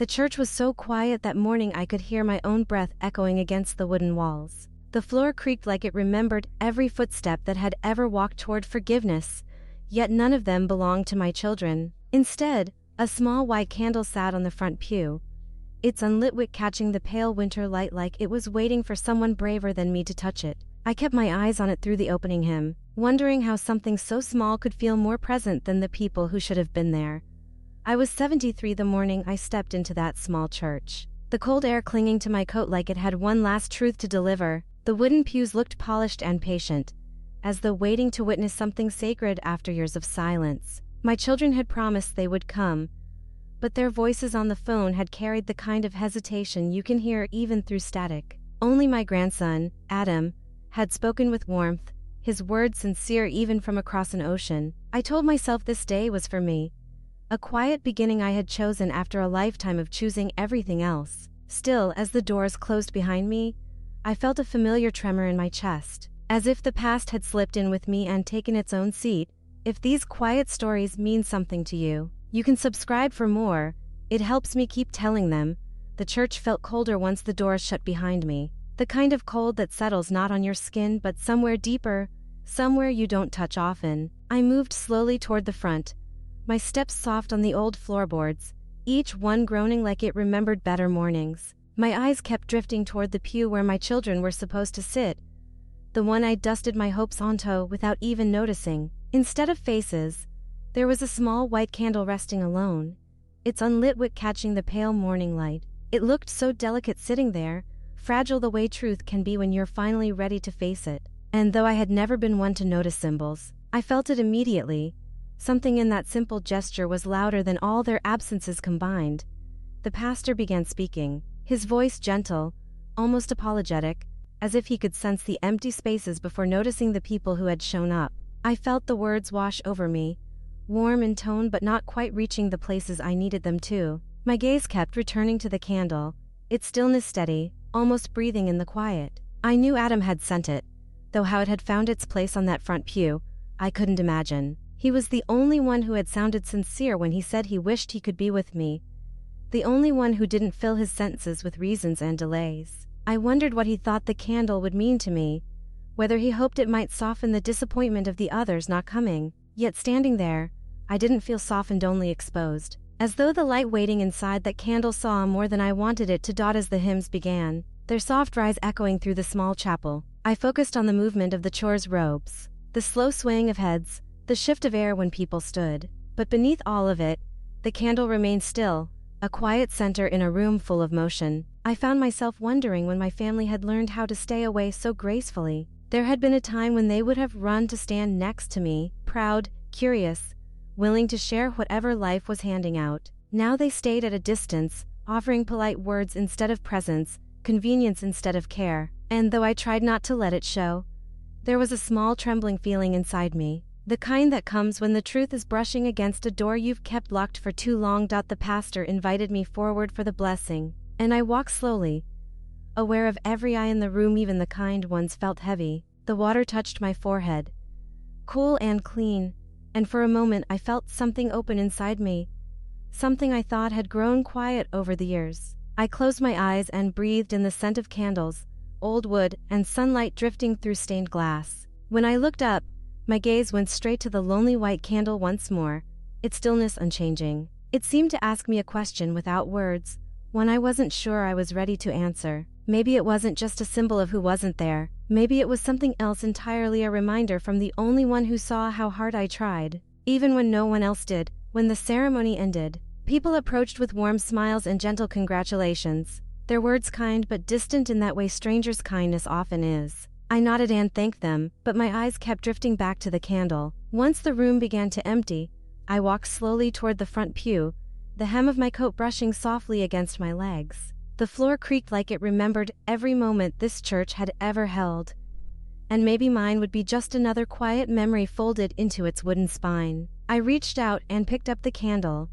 The church was so quiet that morning I could hear my own breath echoing against the wooden walls. The floor creaked like it remembered every footstep that had ever walked toward forgiveness, yet none of them belonged to my children. Instead, a small white candle sat on the front pew, its unlit wick catching the pale winter light like it was waiting for someone braver than me to touch it. I kept my eyes on it through the opening hymn, wondering how something so small could feel more present than the people who should have been there. I was 73 the morning I stepped into that small church. The cold air clinging to my coat like it had one last truth to deliver. The wooden pews looked polished and patient, as though waiting to witness something sacred after years of silence. My children had promised they would come, but their voices on the phone had carried the kind of hesitation you can hear even through static. Only my grandson, Adam, had spoken with warmth, his words sincere even from across an ocean. I told myself this day was for me, a quiet beginning I had chosen after a lifetime of choosing everything else. Still, as the doors closed behind me, I felt a familiar tremor in my chest, as if the past had slipped in with me and taken its own seat. If these quiet stories mean something to you, you can subscribe for more. It helps me keep telling them. The church felt colder once the doors shut behind me. The kind of cold that settles not on your skin but somewhere deeper, somewhere you don't touch often. I moved slowly toward the front, my steps soft on the old floorboards, each one groaning like it remembered better mornings. My eyes kept drifting toward the pew where my children were supposed to sit, the one I'd dusted my hopes onto without even noticing. Instead of faces, there was a small white candle resting alone, its unlit wick catching the pale morning light. It looked so delicate sitting there, fragile the way truth can be when you're finally ready to face it. And though I had never been one to notice symbols, I felt it immediately. Something in that simple gesture was louder than all their absences combined. The pastor began speaking, his voice gentle, almost apologetic, as if he could sense the empty spaces before noticing the people who had shown up. I felt the words wash over me, warm in tone but not quite reaching the places I needed them to. My gaze kept returning to the candle, its stillness steady, almost breathing in the quiet. I knew Adam had sent it, though how it had found its place on that front pew, I couldn't imagine. He was the only one who had sounded sincere when he said he wished he could be with me, the only one who didn't fill his sentences with reasons and delays. I wondered what he thought the candle would mean to me, whether he hoped it might soften the disappointment of the others not coming. Yet standing there, I didn't feel softened, only exposed, as though the light waiting inside that candle saw more than I wanted it to. As the hymns began, their soft rise echoing through the small chapel, I focused on the movement of the choir's robes, the slow swaying of heads, the shift of air when people stood. But beneath all of it, the candle remained still, a quiet center in a room full of motion. I found myself wondering when my family had learned how to stay away so gracefully. There had been a time when they would have run to stand next to me, proud, curious, willing to share whatever life was handing out. Now they stayed at a distance, offering polite words instead of presence, convenience instead of care. And though I tried not to let it show, there was a small trembling feeling inside me, the kind that comes when the truth is brushing against a door you've kept locked for too long. The pastor invited me forward for the blessing, and I walked slowly, aware of every eye in the room. Even the kind ones felt heavy. The water touched my forehead, cool and clean, and for a moment I felt something open inside me, something I thought had grown quiet over the years. I closed my eyes and breathed in the scent of candles, old wood, and sunlight drifting through stained glass. When I looked up, my gaze went straight to the lonely white candle once more, its stillness unchanging. It seemed to ask me a question without words, one I wasn't sure I was ready to answer. Maybe it wasn't just a symbol of who wasn't there. Maybe it was something else entirely, a reminder from the only one who saw how hard I tried, even when no one else did. When the ceremony ended, people approached with warm smiles and gentle congratulations, their words kind but distant in that way strangers' kindness often is. I nodded and thanked them, but my eyes kept drifting back to the candle. Once the room began to empty, I walked slowly toward the front pew, the hem of my coat brushing softly against my legs. The floor creaked like it remembered every moment this church had ever held, and maybe mine would be just another quiet memory folded into its wooden spine. I reached out and picked up the candle,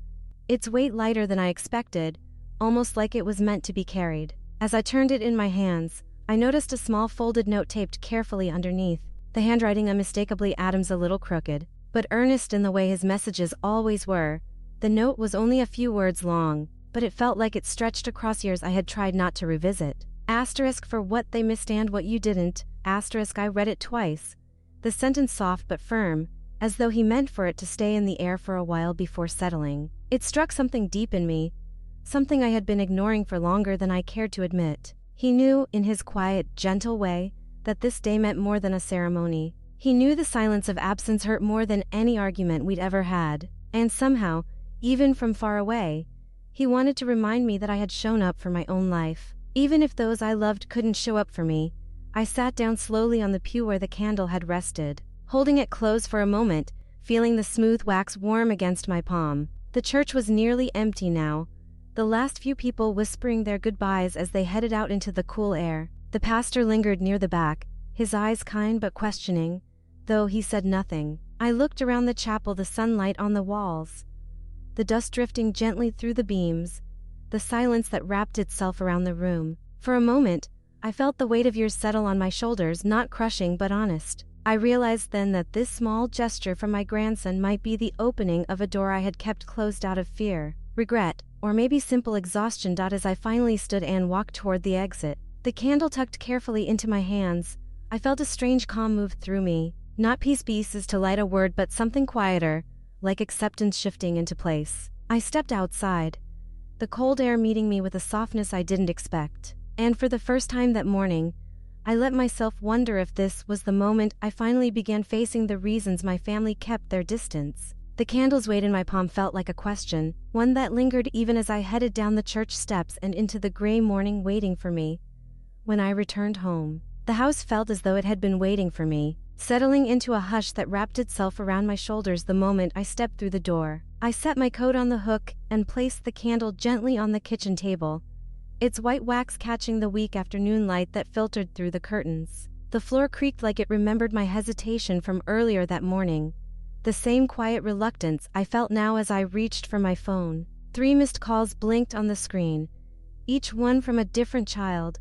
its weight lighter than I expected, almost like it was meant to be carried. As I turned it in my hands, I noticed a small folded note taped carefully underneath, the handwriting unmistakably Adam's, a little crooked, but earnest in the way his messages always were. The note was only a few words long, but it felt like it stretched across years I had tried not to revisit. Asterisk for what they missed and what you didn't. Asterisk I read it twice. The sentence soft but firm, as though he meant for it to stay in the air for a while before settling. It struck something deep in me, something I had been ignoring for longer than I cared to admit. He knew, in his quiet, gentle way, that this day meant more than a ceremony. He knew the silence of absence hurt more than any argument we'd ever had, and somehow, even from far away, he wanted to remind me that I had shown up for my own life. Even if those I loved couldn't show up for me, I sat down slowly on the pew where the candle had rested, holding it close for a moment, feeling the smooth wax warm against my palm. The church was nearly empty now, the last few people whispering their goodbyes as they headed out into the cool air. The pastor lingered near the back, his eyes kind but questioning, though he said nothing. I looked around the chapel, the sunlight on the walls, the dust drifting gently through the beams, the silence that wrapped itself around the room. For a moment, I felt the weight of years settle on my shoulders, not crushing but honest. I realized then that this small gesture from my grandson might be the opening of a door I had kept closed out of fear, regret, or maybe simple exhaustion. As I finally stood and walked toward the exit, the candle tucked carefully into my hands, I felt a strange calm move through me. Not peace pieces to light a word, but something quieter, like acceptance shifting into place. I stepped outside, the cold air meeting me with a softness I didn't expect. And for the first time that morning, I let myself wonder if this was the moment I finally began facing the reasons my family kept their distance. The candle's weight in my palm felt like a question, one that lingered even as I headed down the church steps and into the gray morning waiting for me. When I returned home, the house felt as though it had been waiting for me, settling into a hush that wrapped itself around my shoulders the moment I stepped through the door. I set my coat on the hook and placed the candle gently on the kitchen table, its white wax catching the weak afternoon light that filtered through the curtains. The floor creaked like it remembered my hesitation from earlier that morning, the same quiet reluctance I felt now as I reached for my phone. 3 missed calls blinked on the screen, each one from a different child,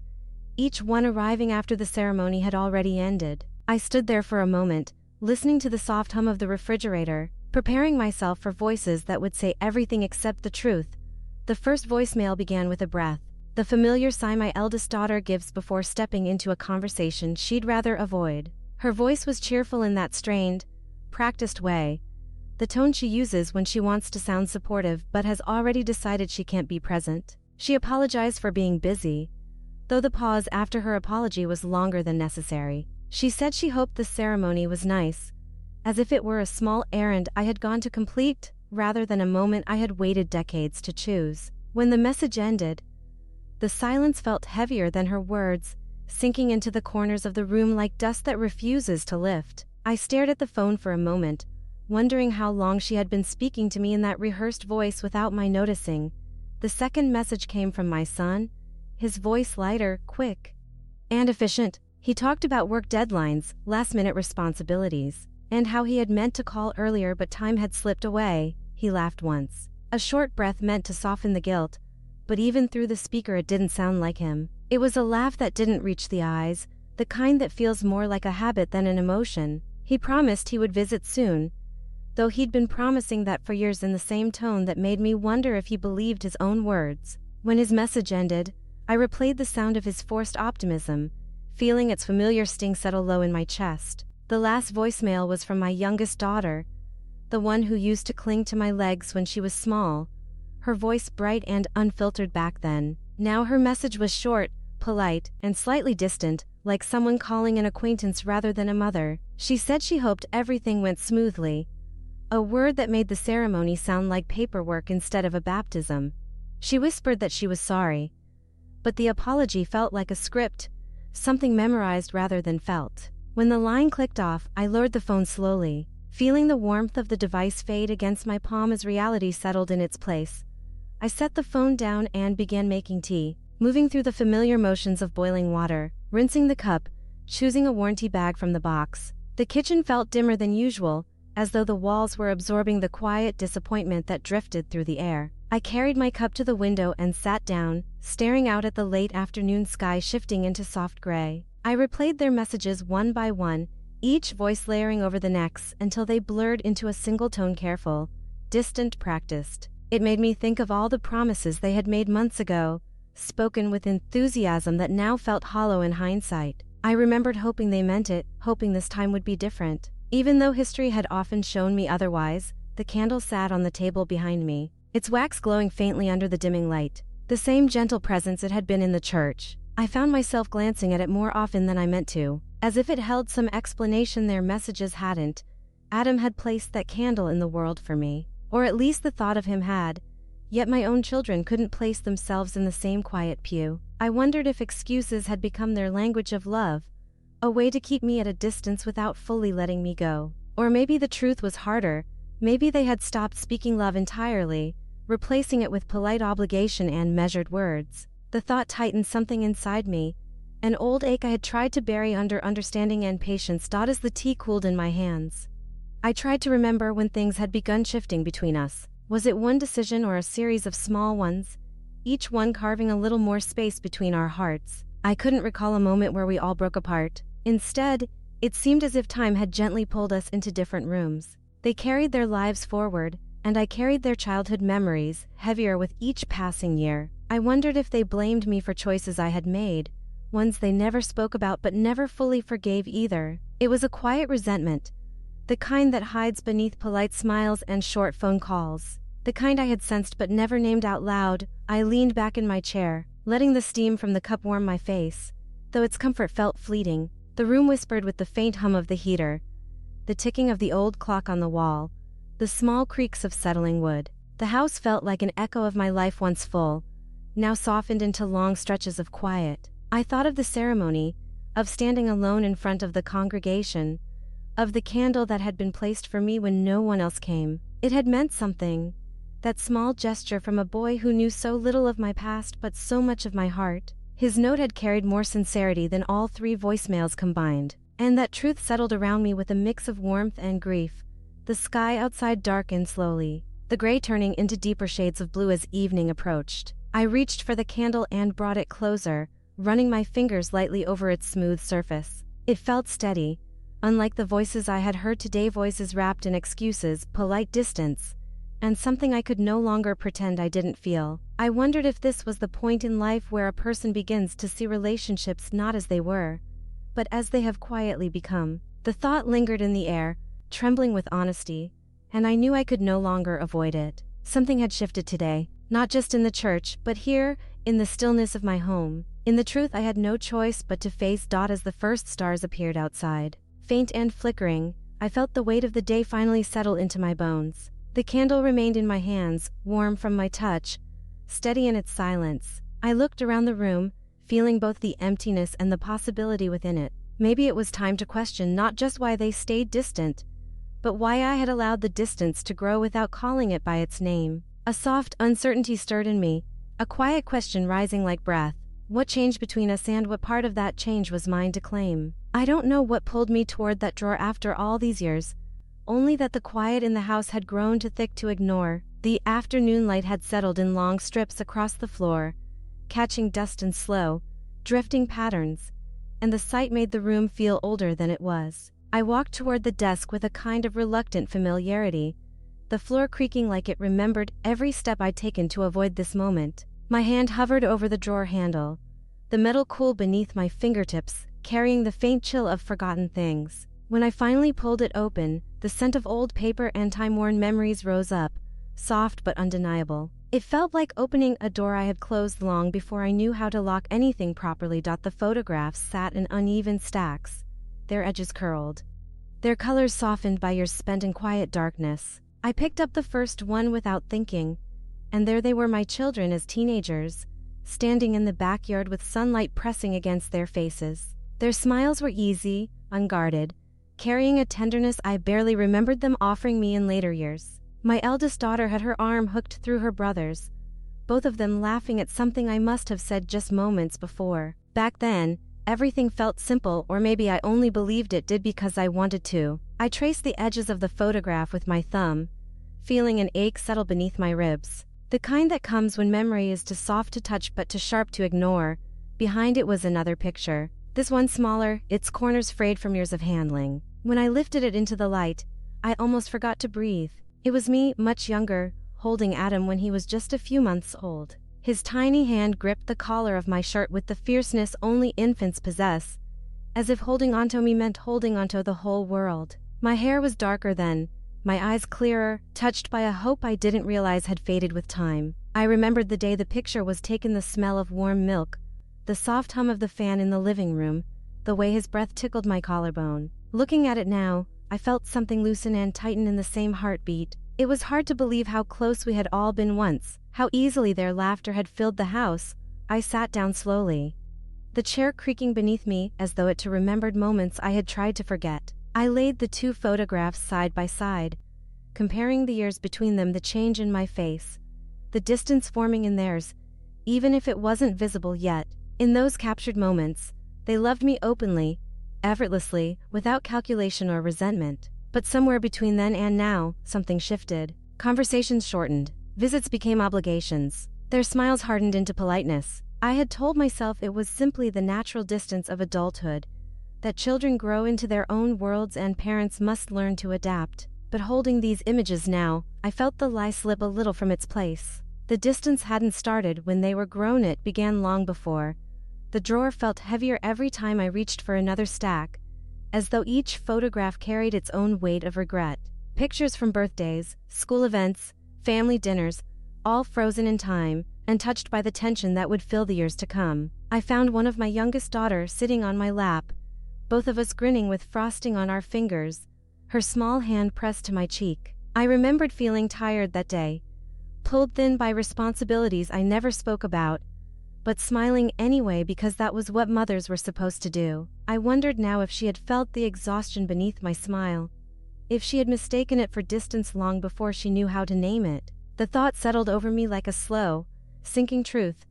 each one arriving after the ceremony had already ended. I stood there for a moment, listening to the soft hum of the refrigerator, preparing myself for voices that would say everything except the truth. The first voicemail began with a breath, the familiar sigh my eldest daughter gives before stepping into a conversation she'd rather avoid. Her voice was cheerful in that strained, practiced way, the tone she uses when she wants to sound supportive but has already decided she can't be present. She apologized for being busy, though the pause after her apology was longer than necessary. She said she hoped the ceremony was nice, as if it were a small errand I had gone to complete, rather than a moment I had waited decades to choose. When the message ended, the silence felt heavier than her words, sinking into the corners of the room like dust that refuses to lift. I stared at the phone for a moment, wondering how long she had been speaking to me in that rehearsed voice without my noticing. The second message came from my son, his voice lighter, quick, and efficient. He talked about work deadlines, last-minute responsibilities, and how he had meant to call earlier but time had slipped away. He laughed once, a short breath meant to soften the guilt, but even through the speaker it didn't sound like him. It was a laugh that didn't reach the eyes, the kind that feels more like a habit than an emotion. He promised he would visit soon, though he'd been promising that for years in the same tone that made me wonder if he believed his own words. When his message ended, I replayed the sound of his forced optimism, feeling its familiar sting settle low in my chest. The last voicemail was from my youngest daughter, the one who used to cling to my legs when she was small, her voice bright and unfiltered back then. Now her message was short, polite, and slightly distant, like someone calling an acquaintance rather than a mother. She said she hoped everything went smoothly, a word that made the ceremony sound like paperwork instead of a baptism. She whispered that she was sorry, but the apology felt like a script, something memorized rather than felt. When the line clicked off, I lowered the phone slowly, feeling the warmth of the device fade against my palm as reality settled in its place. I set the phone down and began making tea, moving through the familiar motions of boiling water, rinsing the cup, choosing a warranty bag from the box. The kitchen felt dimmer than usual, as though the walls were absorbing the quiet disappointment that drifted through the air. I carried my cup to the window and sat down, staring out at the late afternoon sky shifting into soft gray. I replayed their messages one by one, each voice layering over the next until they blurred into a single tone, careful, distant, practiced. It made me think of all the promises they had made months ago, spoken with enthusiasm that now felt hollow in hindsight. I remembered hoping they meant it, hoping this time would be different. Even though history had often shown me otherwise, the candle sat on the table behind me, its wax glowing faintly under the dimming light. The same gentle presence it had been in the church. I found myself glancing at it more often than I meant to, as if it held some explanation their messages hadn't. Adam had placed that candle in the world for me, or at least the thought of him had, yet my own children couldn't place themselves in the same quiet pew. I wondered if excuses had become their language of love, a way to keep me at a distance without fully letting me go. Or maybe the truth was harder, maybe they had stopped speaking love entirely, replacing it with polite obligation and measured words. The thought tightened something inside me, an old ache I had tried to bury under understanding and patience. As the tea cooled in my hands, I tried to remember when things had begun shifting between us. Was it one decision or a series of small ones, each one carving a little more space between our hearts? I couldn't recall a moment where we all broke apart. Instead, it seemed as if time had gently pulled us into different rooms. They carried their lives forward, and I carried their childhood memories, heavier with each passing year. I wondered if they blamed me for choices I had made, ones they never spoke about but never fully forgave either. It was a quiet resentment, the kind that hides beneath polite smiles and short phone calls. The kind I had sensed but never named out loud. I leaned back in my chair, letting the steam from the cup warm my face, though its comfort felt fleeting. The room whispered with the faint hum of the heater, the ticking of the old clock on the wall, the small creaks of settling wood. The house felt like an echo of my life once full, now softened into long stretches of quiet. I thought of the ceremony, of standing alone in front of the congregation, of the candle that had been placed for me when no one else came. It had meant something, that small gesture from a boy who knew so little of my past but so much of my heart. His note had carried more sincerity than all 3 voicemails combined, and that truth settled around me with a mix of warmth and grief. The sky outside darkened slowly, the gray turning into deeper shades of blue as evening approached. I reached for the candle and brought it closer, running my fingers lightly over its smooth surface. It felt steady, unlike the voices I had heard today, voices wrapped in excuses, polite distance, and something I could no longer pretend I didn't feel. I wondered if this was the point in life where a person begins to see relationships not as they were, but as they have quietly become. The thought lingered in the air, trembling with honesty, and I knew I could no longer avoid it. Something had shifted today, not just in the church, but here, in the stillness of my home. In the truth I had no choice but to face. As the first stars appeared outside, faint and flickering, I felt the weight of the day finally settle into my bones. The candle remained in my hands, warm from my touch, steady in its silence. I looked around the room, feeling both the emptiness and the possibility within it. Maybe it was time to question not just why they stayed distant, but why I had allowed the distance to grow without calling it by its name. A soft uncertainty stirred in me, a quiet question rising like breath. What changed between us, and what part of that change was mine to claim? I don't know what pulled me toward that drawer after all these years, only that the quiet in the house had grown too thick to ignore. The afternoon light had settled in long strips across the floor, catching dust in slow, drifting patterns, and the sight made the room feel older than it was. I walked toward the desk with a kind of reluctant familiarity, the floor creaking like it remembered every step I'd taken to avoid this moment. My hand hovered over the drawer handle, the metal cooled beneath my fingertips, carrying the faint chill of forgotten things. When I finally pulled it open, the scent of old paper and time-worn memories rose up, soft but undeniable. It felt like opening a door I had closed long before I knew how to lock anything properly. The photographs sat in uneven stacks, their edges curled, their colors softened by years spent in quiet darkness. I picked up the first one without thinking, and there they were, my children as teenagers, standing in the backyard with sunlight pressing against their faces. Their smiles were easy, unguarded, carrying a tenderness I barely remembered them offering me in later years. My eldest daughter had her arm hooked through her brother's, both of them laughing at something I must have said just moments before. Back then, everything felt simple, or maybe I only believed it did because I wanted to. I traced the edges of the photograph with my thumb, feeling an ache settle beneath my ribs. The kind that comes when memory is too soft to touch but too sharp to ignore. Behind it was another picture, this one smaller, its corners frayed from years of handling. When I lifted it into the light, I almost forgot to breathe. It was me, much younger, holding Adam when he was just a few months old. His tiny hand gripped the collar of my shirt with the fierceness only infants possess, as if holding onto me meant holding onto the whole world. My hair was darker then, my eyes clearer, touched by a hope I didn't realize had faded with time. I remembered the day the picture was taken, the smell of warm milk, the soft hum of the fan in the living room, the way his breath tickled my collarbone. Looking at it now, I felt something loosen and tighten in the same heartbeat. It was hard to believe how close we had all been once, how easily their laughter had filled the house. I sat down slowly, the chair creaking beneath me as though it too remembered moments I had tried to forget. I laid the two photographs side by side, comparing the years between them, the change in my face, the distance forming in theirs, even if it wasn't visible yet. In those captured moments, they loved me openly, effortlessly, without calculation or resentment. But somewhere between then and now, something shifted. Conversations shortened. Visits became obligations. Their smiles hardened into politeness. I had told myself it was simply the natural distance of adulthood, that children grow into their own worlds and parents must learn to adapt. But holding these images now, I felt the lie slip a little from its place. The distance hadn't started when they were grown, it began long before. The drawer felt heavier every time I reached for another stack, as though each photograph carried its own weight of regret. Pictures from birthdays, school events, family dinners, all frozen in time, untouched by the tension that would fill the years to come. I found one of my youngest daughter sitting on my lap, both of us grinning with frosting on our fingers, her small hand pressed to my cheek. I remembered feeling tired that day, pulled thin by responsibilities I never spoke about, but smiling anyway because that was what mothers were supposed to do. I wondered now if she had felt the exhaustion beneath my smile, if she had mistaken it for distance long before she knew how to name it. The thought settled over me like a slow, sinking truth.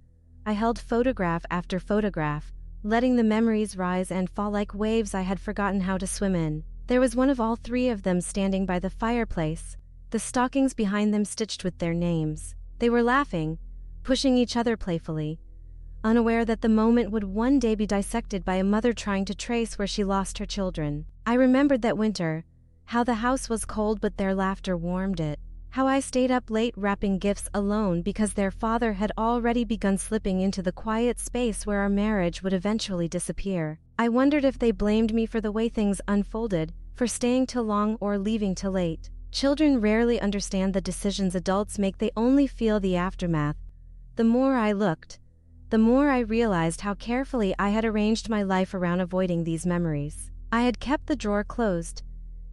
I held photograph after photograph, letting the memories rise and fall like waves I had forgotten how to swim in. There was one of all three of them standing by the fireplace, the stockings behind them stitched with their names. They were laughing, pushing each other playfully, unaware that the moment would one day be dissected by a mother trying to trace where she lost her children. I remembered that winter, how the house was cold but their laughter warmed it, how I stayed up late wrapping gifts alone because their father had already begun slipping into the quiet space where our marriage would eventually disappear. I wondered if they blamed me for the way things unfolded, for staying too long or leaving too late. Children rarely understand the decisions adults make, they only feel the aftermath. The more I looked, the more I realized how carefully I had arranged my life around avoiding these memories. I had kept the drawer closed,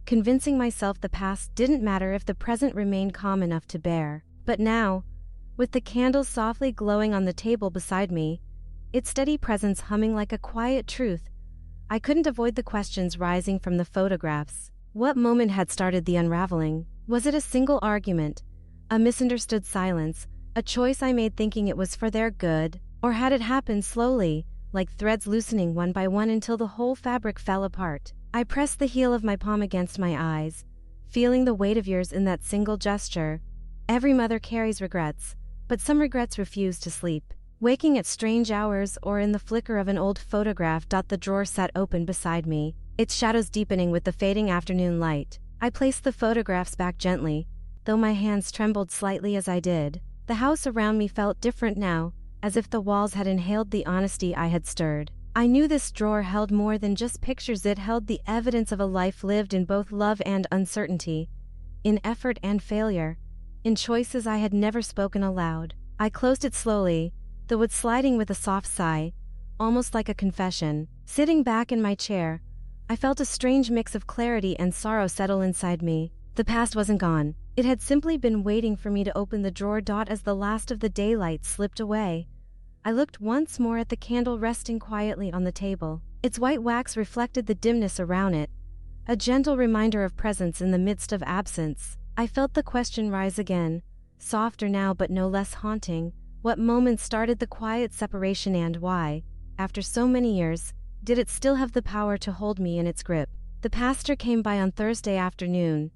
convincing myself the past didn't matter if the present remained calm enough to bear. But now, with the candles softly glowing on the table beside me, its steady presence humming like a quiet truth, I couldn't avoid the questions rising from the photographs. What moment had started the unraveling? Was it a single argument, a misunderstood silence, a choice I made thinking it was for their good? Or had it happened slowly, like threads loosening one by one until the whole fabric fell apart? I pressed the heel of my palm against my eyes, feeling the weight of years in that single gesture. Every mother carries regrets, but some regrets refuse to sleep. Waking at strange hours or in the flicker of an old photograph. The drawer sat open beside me, its shadows deepening with the fading afternoon light. I placed the photographs back gently, though my hands trembled slightly as I did. The house around me felt different now, as if the walls had inhaled the honesty I had stirred. I knew this drawer held more than just pictures, it held the evidence of a life lived in both love and uncertainty, in effort and failure, in choices I had never spoken aloud. I closed it slowly, the wood sliding with a soft sigh, almost like a confession. Sitting back in my chair, I felt a strange mix of clarity and sorrow settle inside me. The past wasn't gone. It had simply been waiting for me to open the drawer. As the last of the daylight slipped away, I looked once more at the candle resting quietly on the table. Its white wax reflected the dimness around it, a gentle reminder of presence in the midst of absence. I felt the question rise again, softer now but no less haunting. What moment started the quiet separation, and why, after so many years, did it still have the power to hold me in its grip? The pastor came by on Thursday afternoon,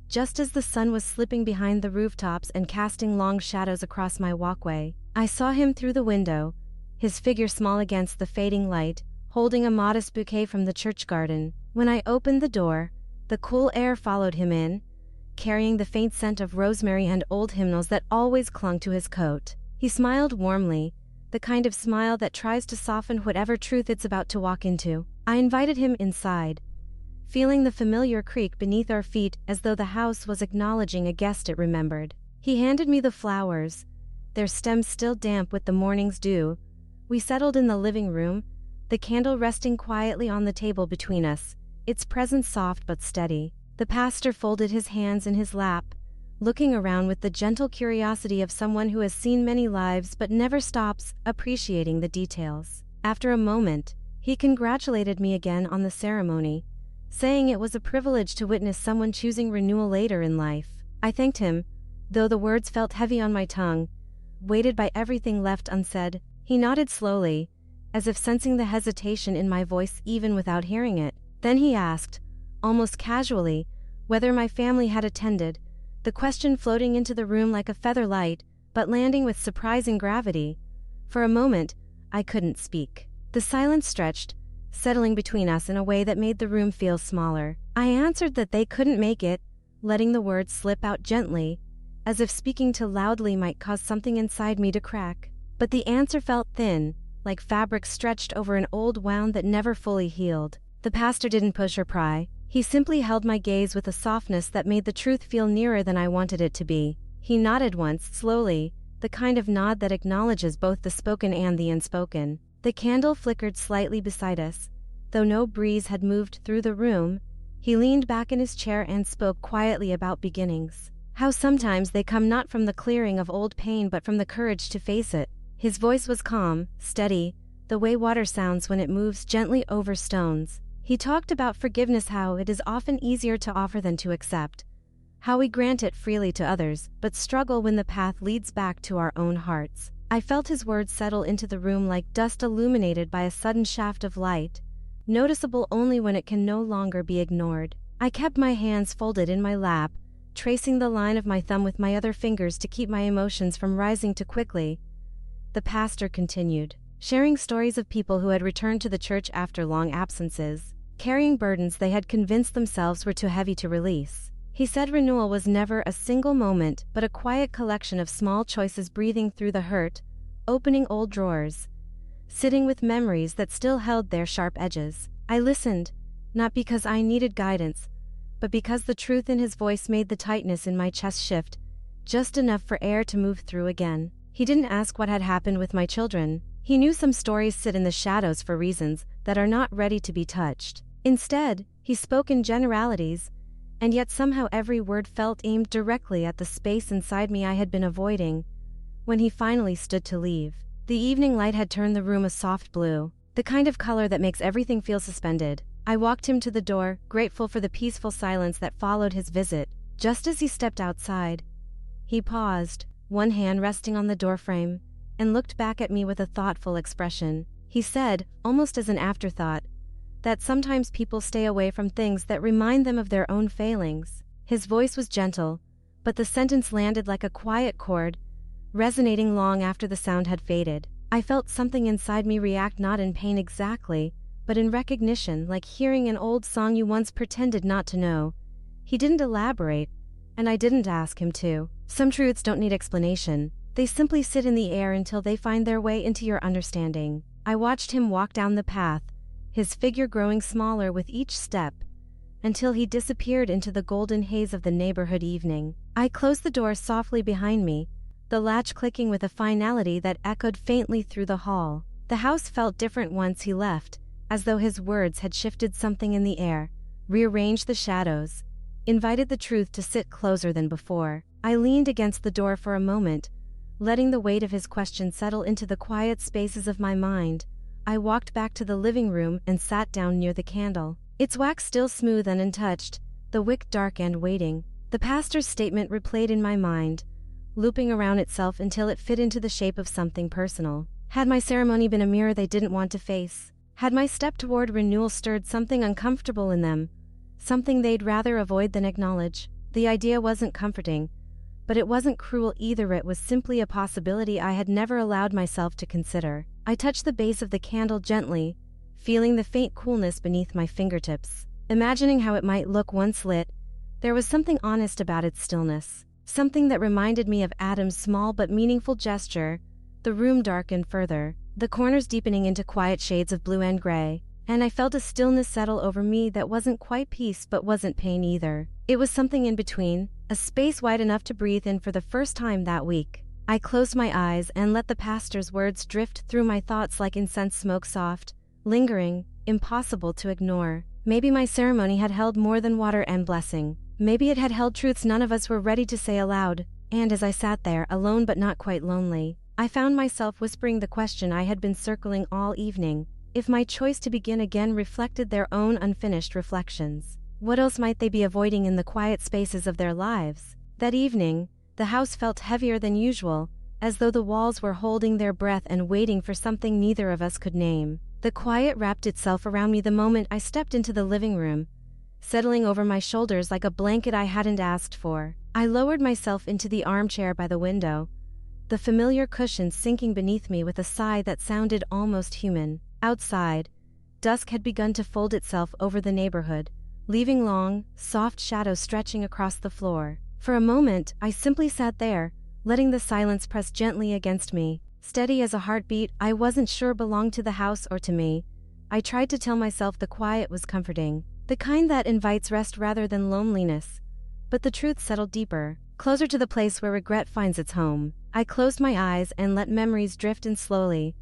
just as the sun was slipping behind the rooftops and casting long shadows across my walkway. I saw him through the window, his figure small against the fading light, holding a modest bouquet from the church garden. When I opened the door, the cool air followed him in, carrying the faint scent of rosemary and old hymnals that always clung to his coat. He smiled warmly, the kind of smile that tries to soften whatever truth it's about to walk into. I invited him inside, feeling the familiar creak beneath our feet as though the house was acknowledging a guest it remembered. He handed me the flowers, their stems still damp with the morning's dew. We settled in the living room, the candle resting quietly on the table between us, its presence soft but steady. The pastor folded his hands in his lap, looking around with the gentle curiosity of someone who has seen many lives but never stops appreciating the details. After a moment, he congratulated me again on the ceremony, saying it was a privilege to witness someone choosing renewal later in life. I thanked him, though the words felt heavy on my tongue, weighted by everything left unsaid. He nodded slowly, as if sensing the hesitation in my voice even without hearing it. Then he asked, almost casually, whether my family had attended, the question floating into the room like a feather light, but landing with surprising gravity. For a moment, I couldn't speak. The silence stretched, settling between us in a way that made the room feel smaller. I answered that they couldn't make it, letting the words slip out gently, as if speaking too loudly might cause something inside me to crack. But the answer felt thin, like fabric stretched over an old wound that never fully healed. The pastor didn't push or pry. He simply held my gaze with a softness that made the truth feel nearer than I wanted it to be. He nodded once, slowly, the kind of nod that acknowledges both the spoken and the unspoken. The candle flickered slightly beside us. Though no breeze had moved through the room, he leaned back in his chair and spoke quietly about beginnings. How sometimes they come not from the clearing of old pain but from the courage to face it. His voice was calm, steady, the way water sounds when it moves gently over stones. He talked about forgiveness, how it is often easier to offer than to accept, how we grant it freely to others, but struggle when the path leads back to our own hearts. I felt his words settle into the room like dust illuminated by a sudden shaft of light, noticeable only when it can no longer be ignored. I kept my hands folded in my lap, tracing the line of my thumb with my other fingers to keep my emotions from rising too quickly. The pastor continued, sharing stories of people who had returned to the church after long absences, carrying burdens they had convinced themselves were too heavy to release. He said renewal was never a single moment but a quiet collection of small choices, breathing through the hurt, opening old drawers, sitting with memories that still held their sharp edges. I listened, not because I needed guidance, but because the truth in his voice made the tightness in my chest shift, just enough for air to move through again. He didn't ask what had happened with my children. He knew some stories sit in the shadows for reasons that are not ready to be touched. Instead, he spoke in generalities, and yet somehow every word felt aimed directly at the space inside me I had been avoiding. When he finally stood to leave, the evening light had turned the room a soft blue, the kind of color that makes everything feel suspended. I walked him to the door, grateful for the peaceful silence that followed his visit. Just as he stepped outside, he paused, one hand resting on the doorframe, and looked back at me with a thoughtful expression. He said, almost as an afterthought, that sometimes people stay away from things that remind them of their own failings. His voice was gentle, but the sentence landed like a quiet chord, resonating long after the sound had faded. I felt something inside me react, not in pain exactly, but in recognition, like hearing an old song you once pretended not to know. He didn't elaborate, and I didn't ask him to. Some truths don't need explanation. They simply sit in the air until they find their way into your understanding. I watched him walk down the path, his figure growing smaller with each step, until he disappeared into the golden haze of the neighborhood evening. I closed the door softly behind me, the latch clicking with a finality that echoed faintly through the hall. The house felt different once he left, as though his words had shifted something in the air, rearranged the shadows, invited the truth to sit closer than before. I leaned against the door for a moment, letting the weight of his question settle into the quiet spaces of my mind. I walked back to the living room and sat down near the candle, its wax still smooth and untouched, the wick dark and waiting. The pastor's statement replayed in my mind, looping around itself until it fit into the shape of something personal. Had my ceremony been a mirror they didn't want to face? Had my step toward renewal stirred something uncomfortable in them, something they'd rather avoid than acknowledge? The idea wasn't comforting, but it wasn't cruel either. It was simply a possibility I had never allowed myself to consider. I touched the base of the candle gently, feeling the faint coolness beneath my fingertips, imagining how it might look once lit, There was something honest about its stillness, something that reminded me of Adam's small but meaningful gesture. The room darkened further, the corners deepening into quiet shades of blue and gray, and I felt a stillness settle over me that wasn't quite peace but wasn't pain either. It was something in between, a space wide enough to breathe in for the first time that week. I closed my eyes and let the pastor's words drift through my thoughts like incense smoke, soft, lingering, impossible to ignore. Maybe my ceremony had held more than water and blessing. Maybe it had held truths none of us were ready to say aloud, and as I sat there, alone but not quite lonely, I found myself whispering the question I had been circling all evening. If my choice to begin again reflected their own unfinished reflections, what else might they be avoiding in the quiet spaces of their lives? That evening, the house felt heavier than usual, as though the walls were holding their breath and waiting for something neither of us could name. The quiet wrapped itself around me the moment I stepped into the living room, settling over my shoulders like a blanket I hadn't asked for. I lowered myself into the armchair by the window, the familiar cushions sinking beneath me with a sigh that sounded almost human. Outside, dusk had begun to fold itself over the neighborhood, leaving long, soft shadows stretching across the floor. For a moment, I simply sat there, letting the silence press gently against me, steady as a heartbeat I wasn't sure belonged to the house or to me. I tried to tell myself the quiet was comforting, the kind that invites rest rather than loneliness. But the truth settled deeper, closer to the place where regret finds its home. I closed my eyes and let memories drift in slowly,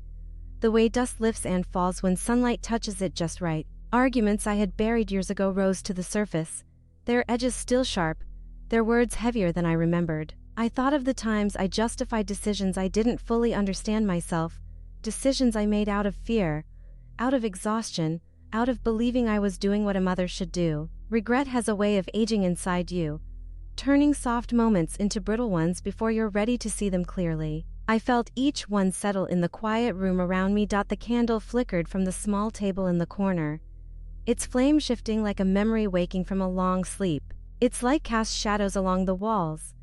the way dust lifts and falls when sunlight touches it just right. Arguments I had buried years ago rose to the surface, their edges still sharp, their words heavier than I remembered. I thought of the times I justified decisions I didn't fully understand myself, decisions I made out of fear, out of exhaustion, out of believing I was doing what a mother should do. Regret has a way of aging inside you, turning soft moments into brittle ones before you're ready to see them clearly. I felt each one settle in the quiet room around me. The candle flickered from the small table in the corner, its flame shifting like a memory waking from a long sleep. Its light cast shadows along the walls,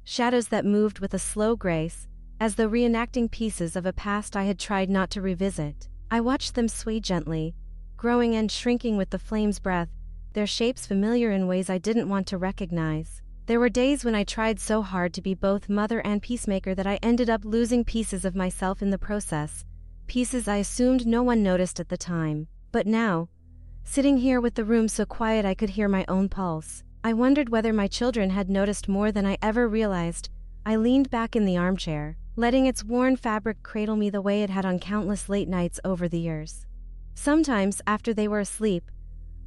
shadows that moved with a slow grace, as though reenacting pieces of a past I had tried not to revisit. I watched them sway gently, growing and shrinking with the flame's breath, their shapes familiar in ways I didn't want to recognize. There were days when I tried so hard to be both mother and peacemaker that I ended up losing pieces of myself in the process, pieces I assumed no one noticed at the time. But now, sitting here with the room so quiet I could hear my own pulse, I wondered whether my children had noticed more than I ever realized. I leaned back in the armchair, letting its worn fabric cradle me the way it had on countless late nights over the years. Sometimes, after they were asleep,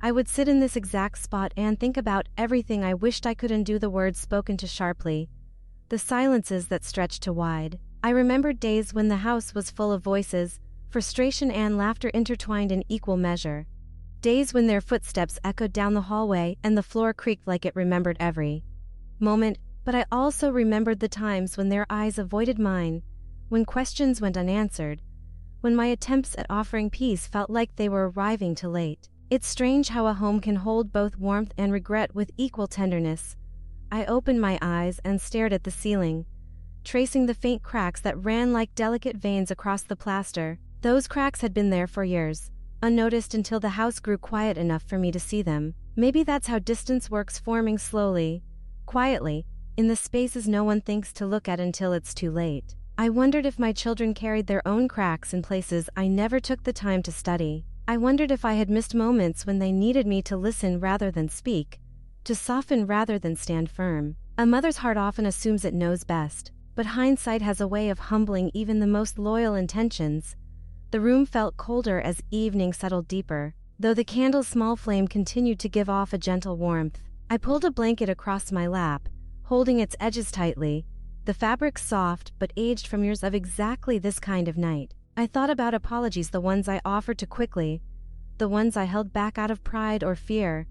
I would sit in this exact spot and think about everything I wished I could undo, the words spoken too sharply, the silences that stretched too wide. I remembered days when the house was full of voices, frustration and laughter intertwined in equal measure. Days when their footsteps echoed down the hallway and the floor creaked like it remembered every moment. But I also remembered the times when their eyes avoided mine, when questions went unanswered, when my attempts at offering peace felt like they were arriving too late. It's strange how a home can hold both warmth and regret with equal tenderness. I opened my eyes and stared at the ceiling, tracing the faint cracks that ran like delicate veins across the plaster. Those cracks had been there for years, unnoticed until the house grew quiet enough for me to see them. Maybe that's how distance works, forming slowly, quietly, in the spaces no one thinks to look at until it's too late. I wondered if my children carried their own cracks in places I never took the time to study. I wondered if I had missed moments when they needed me to listen rather than speak, to soften rather than stand firm. A mother's heart often assumes it knows best, but hindsight has a way of humbling even the most loyal intentions. The room felt colder as evening settled deeper, though the candle's small flame continued to give off a gentle warmth. I pulled a blanket across my lap, holding its edges tightly, the fabric soft but aged from years of exactly this kind of night. I thought about apologies, the ones I offered too quickly, the ones I held back out of pride or fear,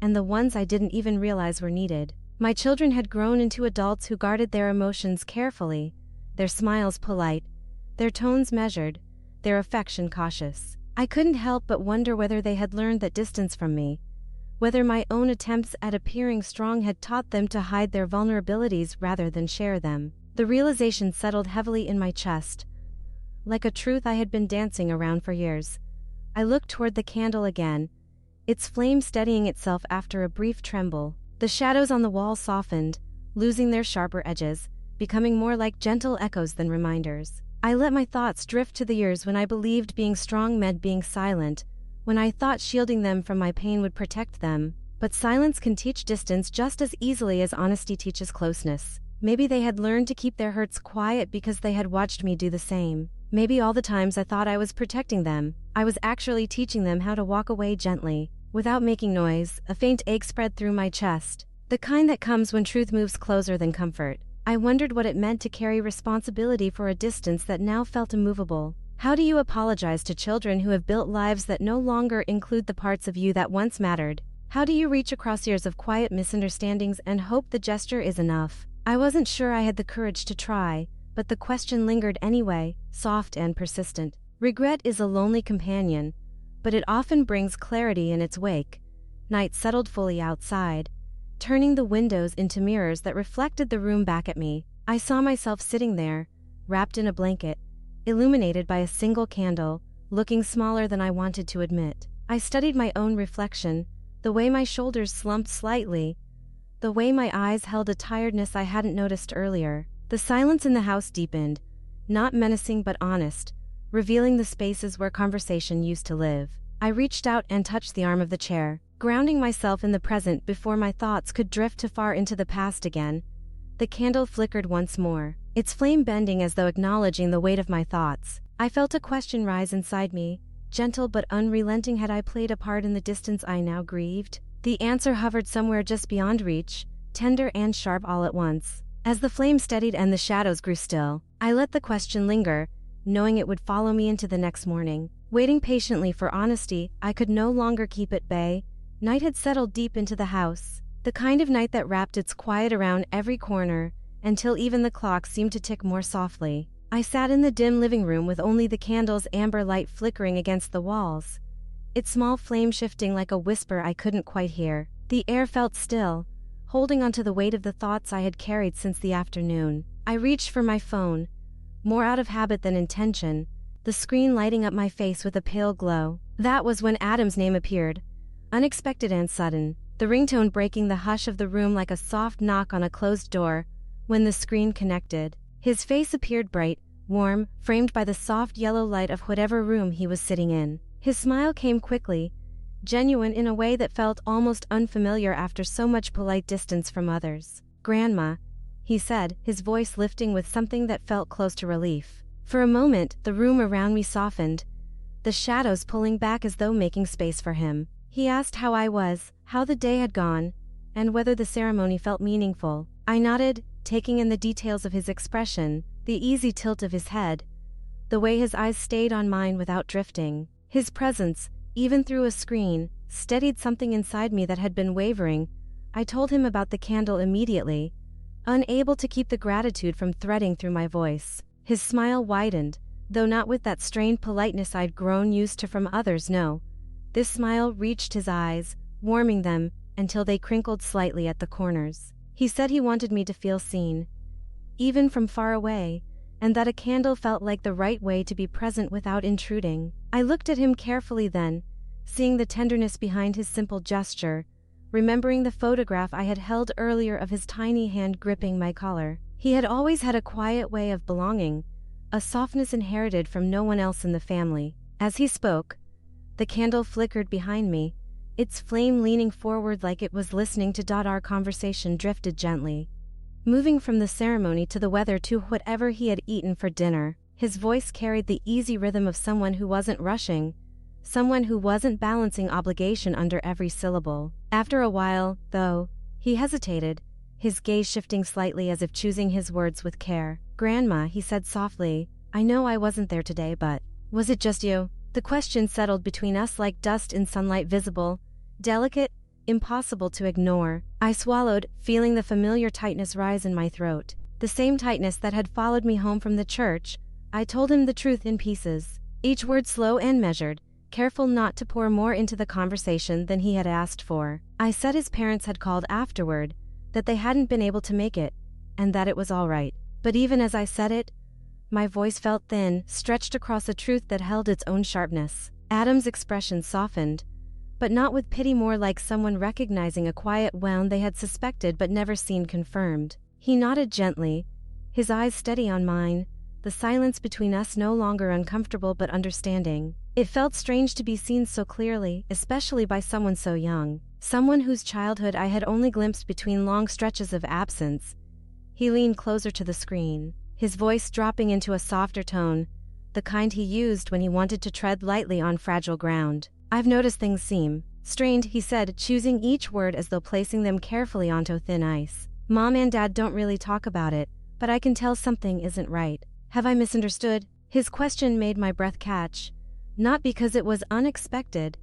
and the ones I didn't even realize were needed. My children had grown into adults who guarded their emotions carefully, their smiles polite, their tones measured, their affection cautious. I couldn't help but wonder whether they had learned that distance from me, whether my own attempts at appearing strong had taught them to hide their vulnerabilities rather than share them. The realization settled heavily in my chest, like a truth I had been dancing around for years. I looked toward the candle again, its flame steadying itself after a brief tremble. The shadows on the wall softened, losing their sharper edges, becoming more like gentle echoes than reminders. I let my thoughts drift to the years when I believed being strong meant being silent, when I thought shielding them from my pain would protect them. But silence can teach distance just as easily as honesty teaches closeness. Maybe they had learned to keep their hurts quiet because they had watched me do the same. Maybe all the times I thought I was protecting them, I was actually teaching them how to walk away gently, without making noise. A faint ache spread through my chest, the kind that comes when truth moves closer than comfort. I wondered what it meant to carry responsibility for a distance that now felt immovable. How do you apologize to children who have built lives that no longer include the parts of you that once mattered? How do you reach across years of quiet misunderstandings and hope the gesture is enough? I wasn't sure I had the courage to try, but the question lingered anyway, soft and persistent. Regret is a lonely companion, but it often brings clarity in its wake. Night settled fully outside, turning the windows into mirrors that reflected the room back at me. I saw myself sitting there, wrapped in a blanket, illuminated by a single candle, looking smaller than I wanted to admit. I studied my own reflection, the way my shoulders slumped slightly, the way my eyes held a tiredness I hadn't noticed earlier. The silence in the house deepened, not menacing but honest, revealing the spaces where conversation used to live. I reached out and touched the arm of the chair, grounding myself in the present before my thoughts could drift too far into the past again. The candle flickered once more, its flame bending as though acknowledging the weight of my thoughts. I felt a question rise inside me, gentle but unrelenting. Had I played a part in the distance I now grieved? The answer hovered somewhere just beyond reach, tender and sharp all at once. As the flame steadied and the shadows grew still, I let the question linger, knowing it would follow me into the next morning. Waiting patiently for honesty, I could no longer keep at bay. Night had settled deep into the house, the kind of night that wrapped its quiet around every corner, until even the clock seemed to tick more softly. I sat in the dim living room with only the candle's amber light flickering against the walls, its small flame shifting like a whisper I couldn't quite hear. The air felt still, holding onto the weight of the thoughts I had carried since the afternoon. I reached for my phone, more out of habit than intention, the screen lighting up my face with a pale glow. That was when Adam's name appeared, unexpected and sudden, the ringtone breaking the hush of the room like a soft knock on a closed door. When the screen connected, his face appeared bright, warm, framed by the soft yellow light of whatever room he was sitting in. His smile came quickly, genuine in a way that felt almost unfamiliar after so much polite distance from others. "Grandma," he said, his voice lifting with something that felt close to relief. For a moment, the room around me softened, the shadows pulling back as though making space for him. He asked how I was, how the day had gone, and whether the ceremony felt meaningful. I nodded, taking in the details of his expression, the easy tilt of his head, the way his eyes stayed on mine without drifting. His presence, even through a screen, steadied something inside me that had been wavering. I told him about the candle immediately, unable to keep the gratitude from threading through my voice. His smile widened, though not with that strained politeness I'd grown used to from others. No. This smile reached his eyes, warming them, until they crinkled slightly at the corners. He said he wanted me to feel seen, even from far away, and that a candle felt like the right way to be present without intruding. I looked at him carefully then, seeing the tenderness behind his simple gesture, remembering the photograph I had held earlier of his tiny hand gripping my collar. He had always had a quiet way of belonging, a softness inherited from no one else in the family. As he spoke, the candle flickered behind me, its flame leaning forward like it was listening to. Our conversation drifted gently, moving from the ceremony to the weather to whatever he had eaten for dinner. His voice carried the easy rhythm of someone who wasn't rushing, someone who wasn't balancing obligation under every syllable. After a while, though, he hesitated, his gaze shifting slightly as if choosing his words with care. "Grandma," he said softly, "I know I wasn't there today, but was it just you?" The question settled between us like dust in sunlight, visible, delicate, impossible to ignore. I swallowed, feeling the familiar tightness rise in my throat, the same tightness that had followed me home from the church. I told him the truth in pieces, each word slow and measured, careful not to pour more into the conversation than he had asked for. I said his parents had called afterward, that they hadn't been able to make it, and that it was all right. But even as I said it, my voice felt thin, stretched across a truth that held its own sharpness. Adam's expression softened, but not with pity, more like someone recognizing a quiet wound they had suspected but never seen confirmed. He nodded gently, his eyes steady on mine, the silence between us no longer uncomfortable but understanding. It felt strange to be seen so clearly, especially by someone so young, someone whose childhood I had only glimpsed between long stretches of absence. He leaned closer to the screen, his voice dropping into a softer tone, the kind he used when he wanted to tread lightly on fragile ground. "I've noticed things seem strained," he said, choosing each word as though placing them carefully onto thin ice. "Mom and Dad don't really talk about it, but I can tell something isn't right. Have I misunderstood?" His question made my breath catch, not because it was unexpected,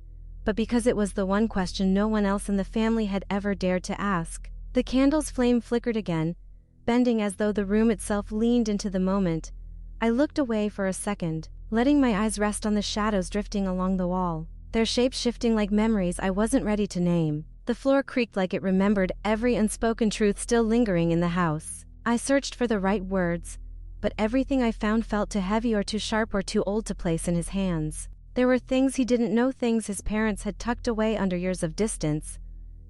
but because it was the one question no one else in the family had ever dared to ask. The candle's flame flickered again, bending as though the room itself leaned into the moment. I looked away for a second, letting my eyes rest on the shadows drifting along the wall, their shapes shifting like memories I wasn't ready to name. The floor creaked like it remembered every unspoken truth still lingering in the house. I searched for the right words, but everything I found felt too heavy or too sharp or too old to place in his hands. There were things he didn't know, things his parents had tucked away under years of distance,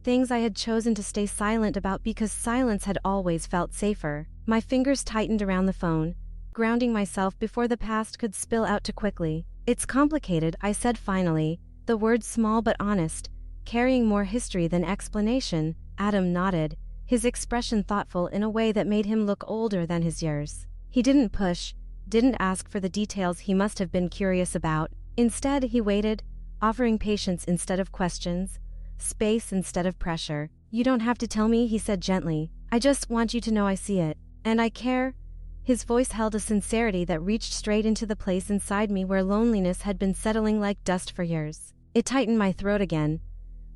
things I had chosen to stay silent about because silence had always felt safer. My fingers tightened around the phone, grounding myself before the past could spill out too quickly. "It's complicated," I said finally, the words small but honest, carrying more history than explanation. Adam nodded, his expression thoughtful in a way that made him look older than his years. He didn't push, didn't ask for the details he must have been curious about. Instead, he waited, offering patience instead of questions, space instead of pressure. "You don't have to tell me," he said gently. "I just want you to know I see it, and I care." His voice held a sincerity that reached straight into the place inside me where loneliness had been settling like dust for years. It tightened my throat again,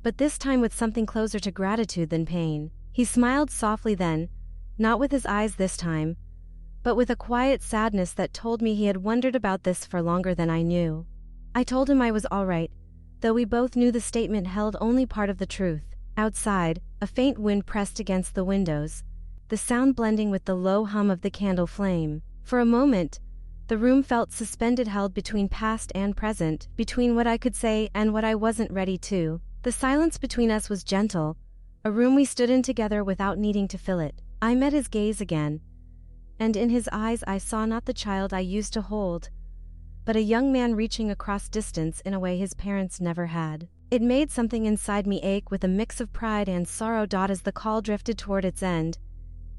but this time with something closer to gratitude than pain. He smiled softly then, not with his eyes this time, but with a quiet sadness that told me he had wondered about this for longer than I knew. I told him I was all right, though we both knew the statement held only part of the truth. Outside, a faint wind pressed against the windows, the sound blending with the low hum of the candle flame. For a moment, the room felt suspended, held between past and present, between what I could say and what I wasn't ready to. The silence between us was gentle, a room we stood in together without needing to fill it. I met his gaze again, and in his eyes I saw not the child I used to hold, but a young man reaching across distance in a way his parents never had. It made something inside me ache with a mix of pride and sorrow. As the call drifted toward its end,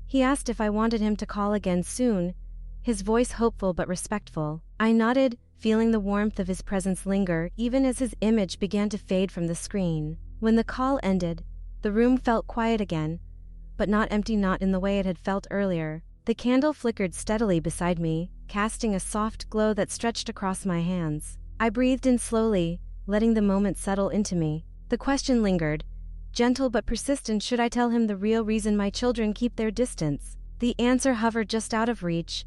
he asked if I wanted him to call again soon, his voice hopeful but respectful. I nodded, feeling the warmth of his presence linger even as his image began to fade from the screen. When the call ended, the room felt quiet again, but not empty, not in the way it had felt earlier. The candle flickered steadily beside me, casting a soft glow that stretched across my hands. I breathed in slowly, letting the moment settle into me. The question lingered, gentle but persistent. Should I tell him the real reason my children keep their distance? The answer hovered just out of reach,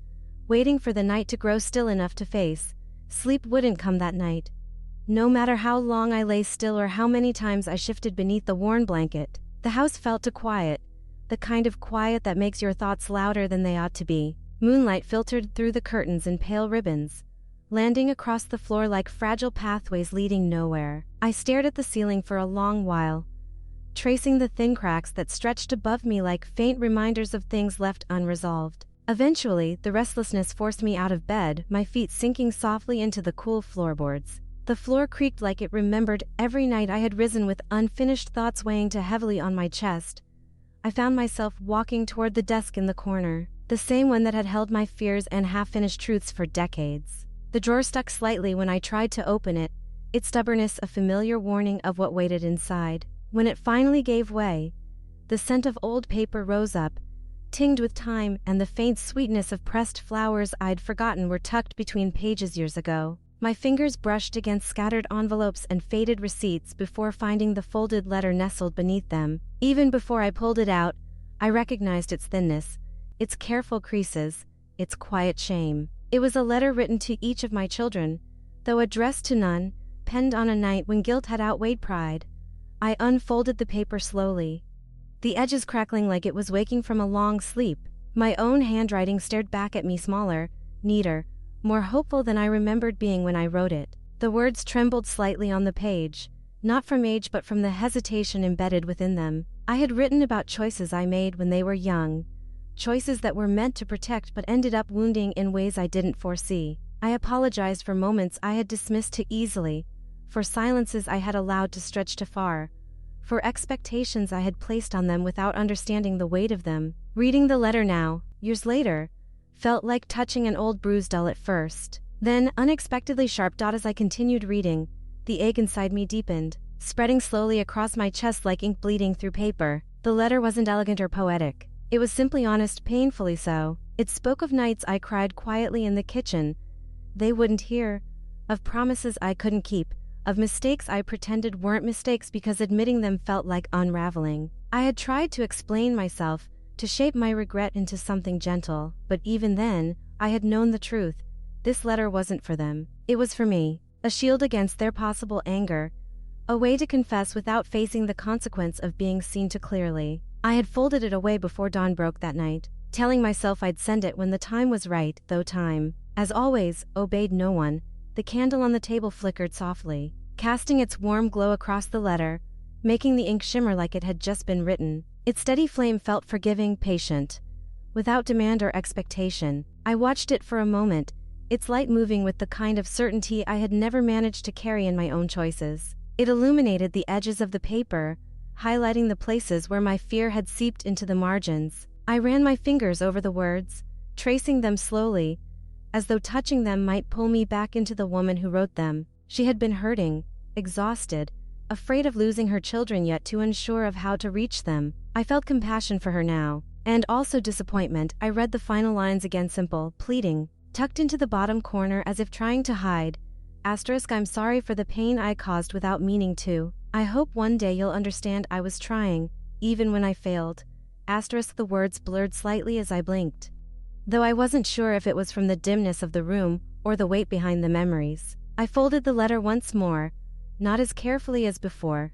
waiting for the night to grow still enough to face. Sleep wouldn't come that night. No matter how long I lay still or how many times I shifted beneath the worn blanket, the house felt too quiet, the kind of quiet that makes your thoughts louder than they ought to be. Moonlight filtered through the curtains in pale ribbons, landing across the floor like fragile pathways leading nowhere. I stared at the ceiling for a long while, tracing the thin cracks that stretched above me like faint reminders of things left unresolved. Eventually, the restlessness forced me out of bed, my feet sinking softly into the cool floorboards. The floor creaked like it remembered every night I had risen with unfinished thoughts weighing too heavily on my chest. I found myself walking toward the desk in the corner, the same one that had held my fears and half-finished truths for decades. The drawer stuck slightly when I tried to open it, its stubbornness a familiar warning of what waited inside. When it finally gave way, the scent of old paper rose up, tinged with time, and the faint sweetness of pressed flowers I'd forgotten were tucked between pages years ago. My fingers brushed against scattered envelopes and faded receipts before finding the folded letter nestled beneath them. Even before I pulled it out, I recognized its thinness, its careful creases, its quiet shame. It was a letter written to each of my children, though addressed to none, penned on a night when guilt had outweighed pride. I unfolded the paper slowly, the edges crackling like it was waking from a long sleep. My own handwriting stared back at me, smaller, neater, more hopeful than I remembered being when I wrote it. The words trembled slightly on the page, not from age but from the hesitation embedded within them. I had written about choices I made when they were young, choices that were meant to protect but ended up wounding in ways I didn't foresee. I apologized for moments I had dismissed too easily, for silences I had allowed to stretch too far, for expectations I had placed on them without understanding the weight of them. Reading the letter now, years later, felt like touching an old bruise dull at first, then unexpectedly sharp. As I continued reading, the ache inside me deepened, spreading slowly across my chest like ink bleeding through paper. The letter wasn't elegant or poetic. It was simply honest, painfully so. It spoke of nights I cried quietly in the kitchen they wouldn't hear, of promises I couldn't keep, of mistakes I pretended weren't mistakes because admitting them felt like unraveling. I had tried to explain myself, to shape my regret into something gentle, but even then, I had known the truth. This letter wasn't for them. It was for me, a shield against their possible anger, a way to confess without facing the consequence of being seen too clearly. I had folded it away before dawn broke that night, telling myself I'd send it when the time was right, though time, as always, obeyed no one. The candle on the table flickered softly, casting its warm glow across the letter, making the ink shimmer like it had just been written. Its steady flame felt forgiving, patient, without demand or expectation. I watched it for a moment, its light moving with the kind of certainty I had never managed to carry in my own choices. It illuminated the edges of the paper, highlighting the places where my fear had seeped into the margins. I ran my fingers over the words, tracing them slowly, as though touching them might pull me back into the woman who wrote them. She had been hurting, exhausted, afraid of losing her children yet too unsure of how to reach them. I felt compassion for her now, and also disappointment. I read the final lines again, simple, pleading, tucked into the bottom corner as if trying to hide. I'm sorry for the pain I caused without meaning to. I hope one day you'll understand I was trying, even when I failed. The words blurred slightly as I blinked, though I wasn't sure if it was from the dimness of the room or the weight behind the memories. I folded the letter once more, not as carefully as before,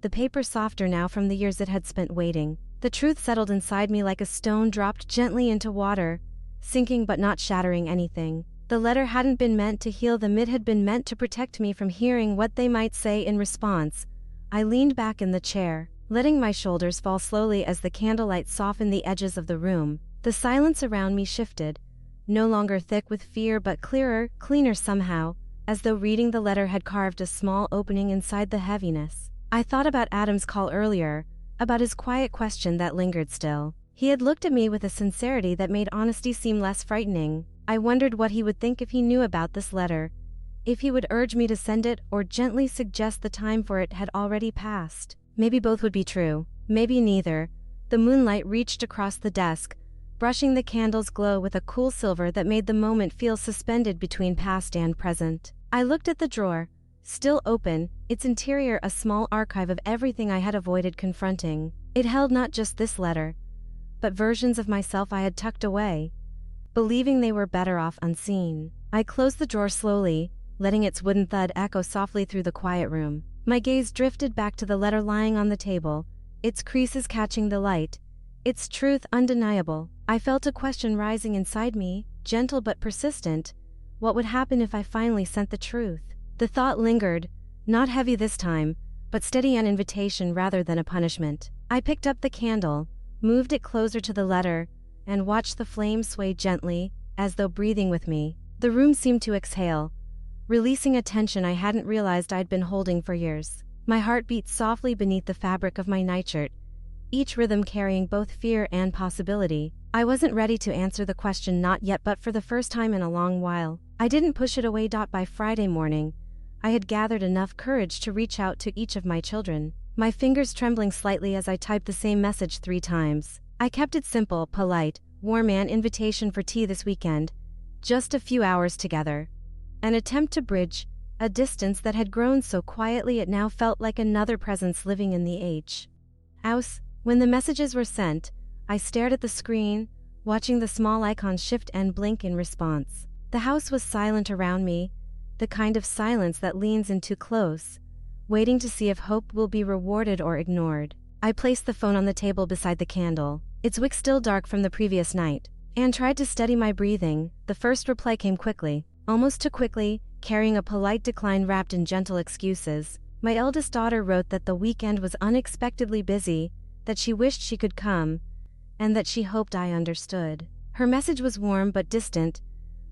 the paper softer now from the years it had spent waiting. The truth settled inside me like a stone dropped gently into water, sinking but not shattering anything. The letter hadn't been meant to heal them, it had been meant to protect me from hearing what they might say in response. I leaned back in the chair, letting my shoulders fall slowly as the candlelight softened the edges of the room. The silence around me shifted, no longer thick with fear but clearer, cleaner somehow, as though reading the letter had carved a small opening inside the heaviness. I thought about Adam's call earlier, about his quiet question that lingered still. He had looked at me with a sincerity that made honesty seem less frightening. I wondered what he would think if he knew about this letter, if he would urge me to send it or gently suggest the time for it had already passed. Maybe both would be true, maybe neither. The moonlight reached across the desk, brushing the candle's glow with a cool silver that made the moment feel suspended between past and present. I looked at the drawer, still open, its interior a small archive of everything I had avoided confronting. It held not just this letter, but versions of myself I had tucked away, believing they were better off unseen. I closed the drawer slowly, letting its wooden thud echo softly through the quiet room. My gaze drifted back to the letter lying on the table, its creases catching the light, its truth undeniable. I felt a question rising inside me, gentle but persistent. What would happen if I finally sent the truth? The thought lingered, not heavy this time, but steady, an invitation rather than a punishment. I picked up the candle, moved it closer to the letter, and watched the flame sway gently, as though breathing with me. The room seemed to exhale, releasing a tension I hadn't realized I'd been holding for years. My heart beat softly beneath the fabric of my nightshirt, each rhythm carrying both fear and possibility. I wasn't ready to answer the question, not yet, but for the first time in a long while. I didn't push it away. By Friday morning, I had gathered enough courage to reach out to each of my children, my fingers trembling slightly as I typed the same message 3 times. I kept it simple, polite, warm, an invitation for tea this weekend, just a few hours together. An attempt to bridge a distance that had grown so quietly it now felt like another presence living in the house. When the messages were sent, I stared at the screen, watching the small icons shift and blink in response. The house was silent around me, the kind of silence that leans in too close, waiting to see if hope will be rewarded or ignored. I placed the phone on the table beside the candle, its wick still dark from the previous night, and tried to steady my breathing. The first reply came quickly, almost too quickly, carrying a polite decline wrapped in gentle excuses. My eldest daughter wrote that the weekend was unexpectedly busy, that she wished she could come, and that she hoped I understood. Her message was warm but distant,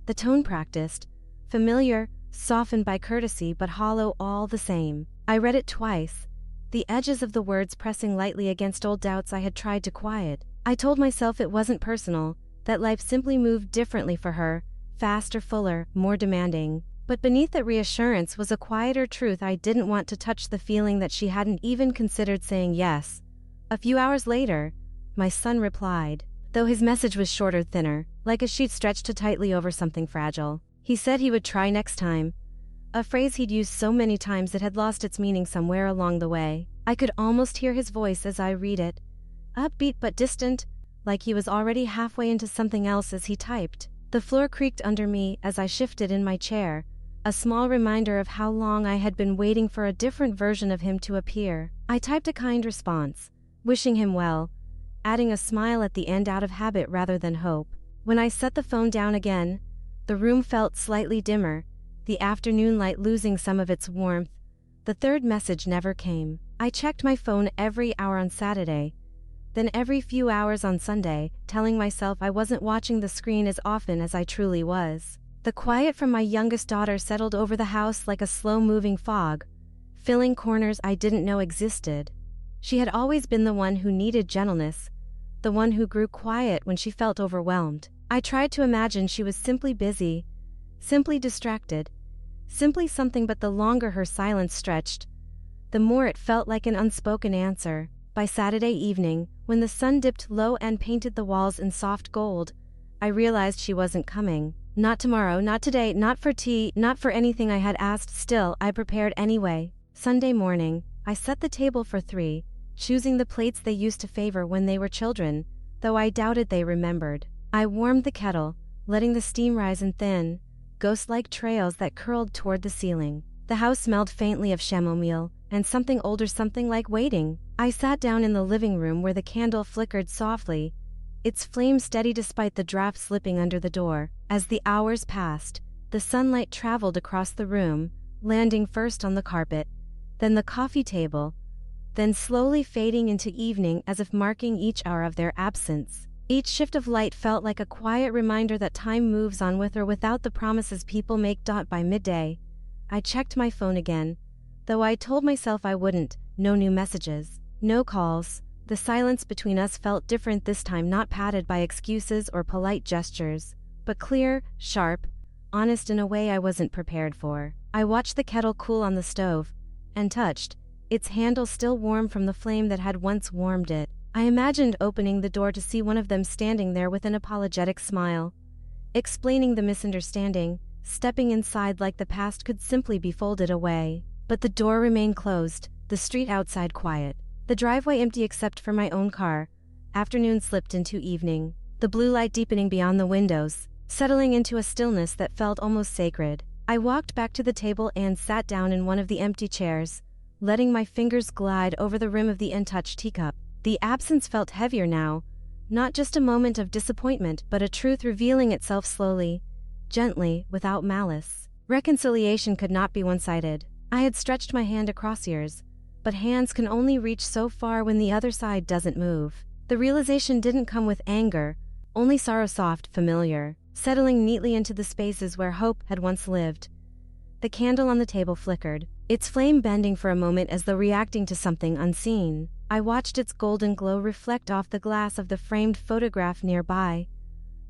the tone practiced, familiar, softened by courtesy but hollow all the same. I read it twice, the edges of the words pressing lightly against old doubts I had tried to quiet. I told myself it wasn't personal, that life simply moved differently for her, faster, fuller, more demanding. But beneath that reassurance was a quieter truth I didn't want to touch, the feeling that she hadn't even considered saying yes. A few hours later, my son replied, though his message was shorter, thinner, like a sheet stretched too tightly over something fragile. He said he would try next time, a phrase he'd used so many times it had lost its meaning somewhere along the way. I could almost hear his voice as I read it, upbeat but distant, like he was already halfway into something else as he typed. The floor creaked under me as I shifted in my chair, a small reminder of how long I had been waiting for a different version of him to appear. I typed a kind response, wishing him well, adding a smile at the end out of habit rather than hope. When I set the phone down again, the room felt slightly dimmer, the afternoon light losing some of its warmth. The third message never came. I checked my phone every hour on Saturday, then every few hours on Sunday, telling myself I wasn't watching the screen as often as I truly was. The quiet from my youngest daughter settled over the house like a slow-moving fog, filling corners I didn't know existed. She had always been the one who needed gentleness, the one who grew quiet when she felt overwhelmed. I tried to imagine she was simply busy, simply distracted, simply something, but the longer her silence stretched, the more it felt like an unspoken answer. By Saturday evening, when the sun dipped low and painted the walls in soft gold, I realized she wasn't coming. Not tomorrow, not today, not for tea, not for anything I had asked. Still, I prepared anyway. Sunday morning, I set the table for 3, choosing the plates they used to favor when they were children, though I doubted they remembered. I warmed the kettle, letting the steam rise in thin, ghost-like trails that curled toward the ceiling. The house smelled faintly of chamomile, and something older, something like waiting. I sat down in the living room where the candle flickered softly, its flame steady despite the draft slipping under the door. As the hours passed, the sunlight traveled across the room, landing first on the carpet, then the coffee table, then slowly fading into evening as if marking each hour of their absence. Each shift of light felt like a quiet reminder that time moves on with or without the promises people make. By midday, I checked my phone again, though I told myself I wouldn't. No new messages, no calls. The silence between us felt different this time, not padded by excuses or polite gestures, but clear, sharp, honest in a way I wasn't prepared for. I watched the kettle cool on the stove, and touched its handle still warm from the flame that had once warmed it. I imagined opening the door to see one of them standing there with an apologetic smile, explaining the misunderstanding, stepping inside like the past could simply be folded away. But the door remained closed, the street outside quiet, the driveway empty except for my own car. Afternoon slipped into evening, the blue light deepening beyond the windows, settling into a stillness that felt almost sacred. I walked back to the table and sat down in one of the empty chairs, letting my fingers glide over the rim of the untouched teacup. The absence felt heavier now, not just a moment of disappointment but a truth revealing itself slowly, gently, without malice. Reconciliation could not be one-sided. I had stretched my hand across yours, but hands can only reach so far when the other side doesn't move. The realization didn't come with anger, only sorrow, soft, familiar, settling neatly into the spaces where hope had once lived. The candle on the table flickered, its flame bending for a moment as though reacting to something unseen. I watched its golden glow reflect off the glass of the framed photograph nearby,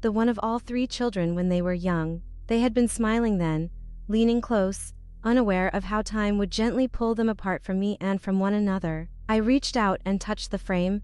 the one of all 3 children when they were young. They had been smiling then, leaning close, unaware of how time would gently pull them apart from me and from one another. I reached out and touched the frame,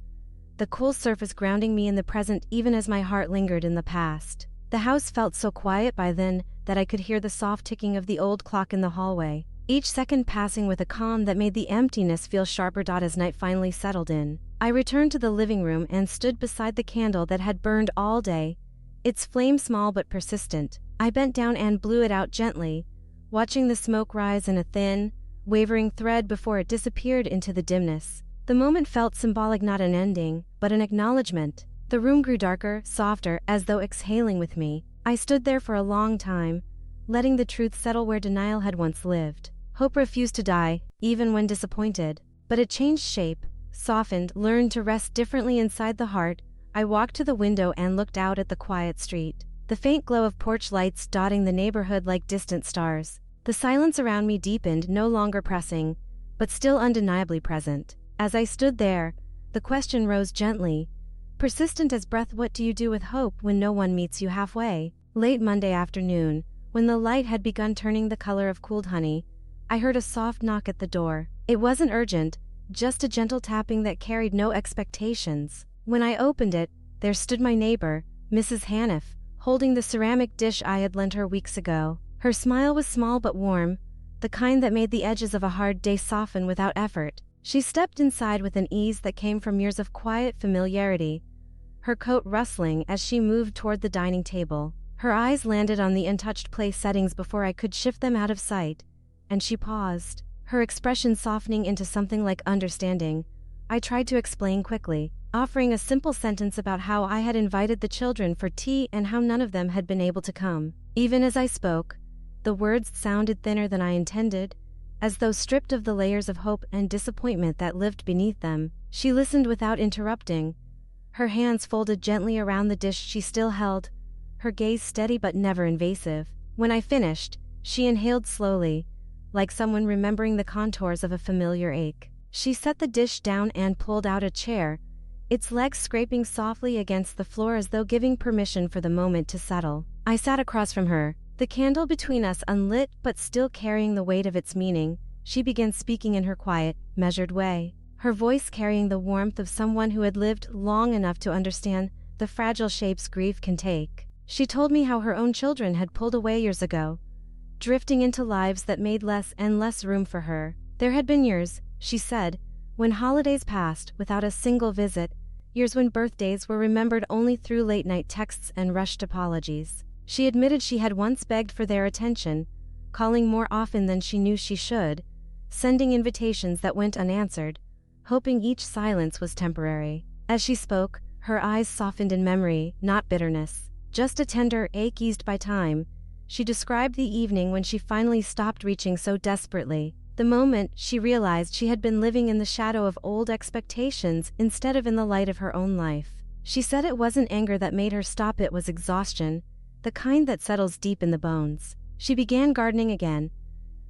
the cool surface grounding me in the present even as my heart lingered in the past. The house felt so quiet by then that I could hear the soft ticking of the old clock in the hallway, each second passing with a calm that made the emptiness feel sharper. As night finally settled in, I returned to the living room and stood beside the candle that had burned all day, its flame small but persistent. I bent down and blew it out gently, watching the smoke rise in a thin, wavering thread before it disappeared into the dimness. The moment felt symbolic, not an ending, but an acknowledgement. The room grew darker, softer, as though exhaling with me. I stood there for a long time, letting the truth settle where denial had once lived. Hope refused to die, even when disappointed. But it changed shape, softened, learned to rest differently inside the heart. I walked to the window and looked out at the quiet street. The faint glow of porch lights dotting the neighborhood like distant stars. The silence around me deepened, no longer pressing, but still undeniably present. As I stood there, the question rose gently, persistent as breath: what do you do with hope when no one meets you halfway? Late Monday afternoon, when the light had begun turning the color of cooled honey, I heard a soft knock at the door. It wasn't urgent, just a gentle tapping that carried no expectations. When I opened it, there stood my neighbor, Mrs. Haniff, holding the ceramic dish I had lent her weeks ago. Her smile was small but warm, the kind that made the edges of a hard day soften without effort. She stepped inside with an ease that came from years of quiet familiarity, her coat rustling as she moved toward the dining table. Her eyes landed on the untouched place settings before I could shift them out of sight, and she paused, her expression softening into something like understanding. I tried to explain quickly, offering a simple sentence about how I had invited the children for tea and how none of them had been able to come. Even as I spoke, the words sounded thinner than I intended, as though stripped of the layers of hope and disappointment that lived beneath them. She listened without interrupting, her hands folded gently around the dish she still held, her gaze steady but never invasive. When I finished, she inhaled slowly, like someone remembering the contours of a familiar ache. She set the dish down and pulled out a chair, its legs scraping softly against the floor as though giving permission for the moment to settle. I sat across from her, the candle between us unlit but still carrying the weight of its meaning. She began speaking in her quiet, measured way, her voice carrying the warmth of someone who had lived long enough to understand the fragile shapes grief can take. She told me how her own children had pulled away years ago, drifting into lives that made less and less room for her. There had been years, she said, when holidays passed without a single visit, years when birthdays were remembered only through late-night texts and rushed apologies. She admitted she had once begged for their attention, calling more often than she knew she should, sending invitations that went unanswered, hoping each silence was temporary. As she spoke, her eyes softened in memory, not bitterness, just a tender ache eased by time. She described the evening when she finally stopped reaching so desperately, the moment she realized she had been living in the shadow of old expectations instead of in the light of her own life. She said it wasn't anger that made her stop, it was exhaustion, the kind that settles deep in the bones. She began gardening again,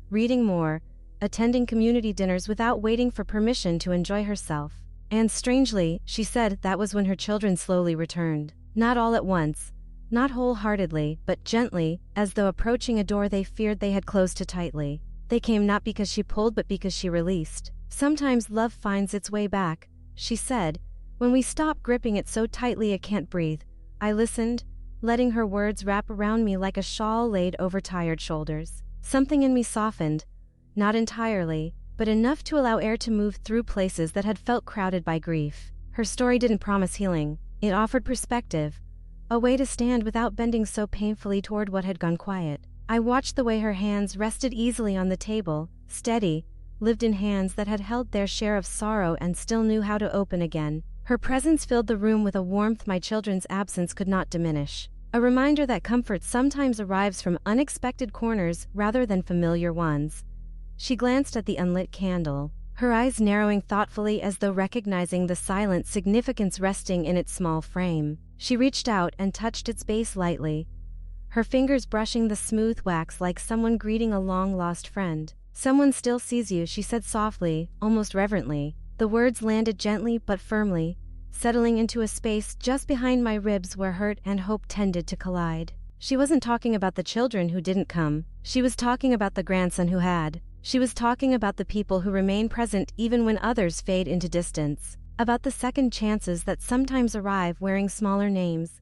reading more, attending community dinners without waiting for permission to enjoy herself. And strangely, she said that was when her children slowly returned. Not all at once, not wholeheartedly, but gently, as though approaching a door they feared they had closed too tightly. They came not because she pulled but because she released. Sometimes love finds its way back, she said, when we stop gripping it so tightly it can't breathe. I listened, letting her words wrap around me like a shawl laid over tired shoulders. Something in me softened, not entirely, but enough to allow air to move through places that had felt crowded by grief. Her story didn't promise healing, it offered perspective, a way to stand without bending so painfully toward what had gone quiet. I watched the way her hands rested easily on the table, steady, lived-in hands that had held their share of sorrow and still knew how to open again. Her presence filled the room with a warmth my children's absence could not diminish, a reminder that comfort sometimes arrives from unexpected corners rather than familiar ones. She glanced at the unlit candle, her eyes narrowing thoughtfully as though recognizing the silent significance resting in its small frame. She reached out and touched its base lightly, her fingers brushing the smooth wax like someone greeting a long-lost friend. "Someone still sees you," she said softly, almost reverently. The words landed gently but firmly, settling into a space just behind my ribs where hurt and hope tended to collide. She wasn't talking about the children who didn't come. She was talking about the grandson who had. She was talking about the people who remain present even when others fade into distance. About the second chances that sometimes arrive wearing smaller names.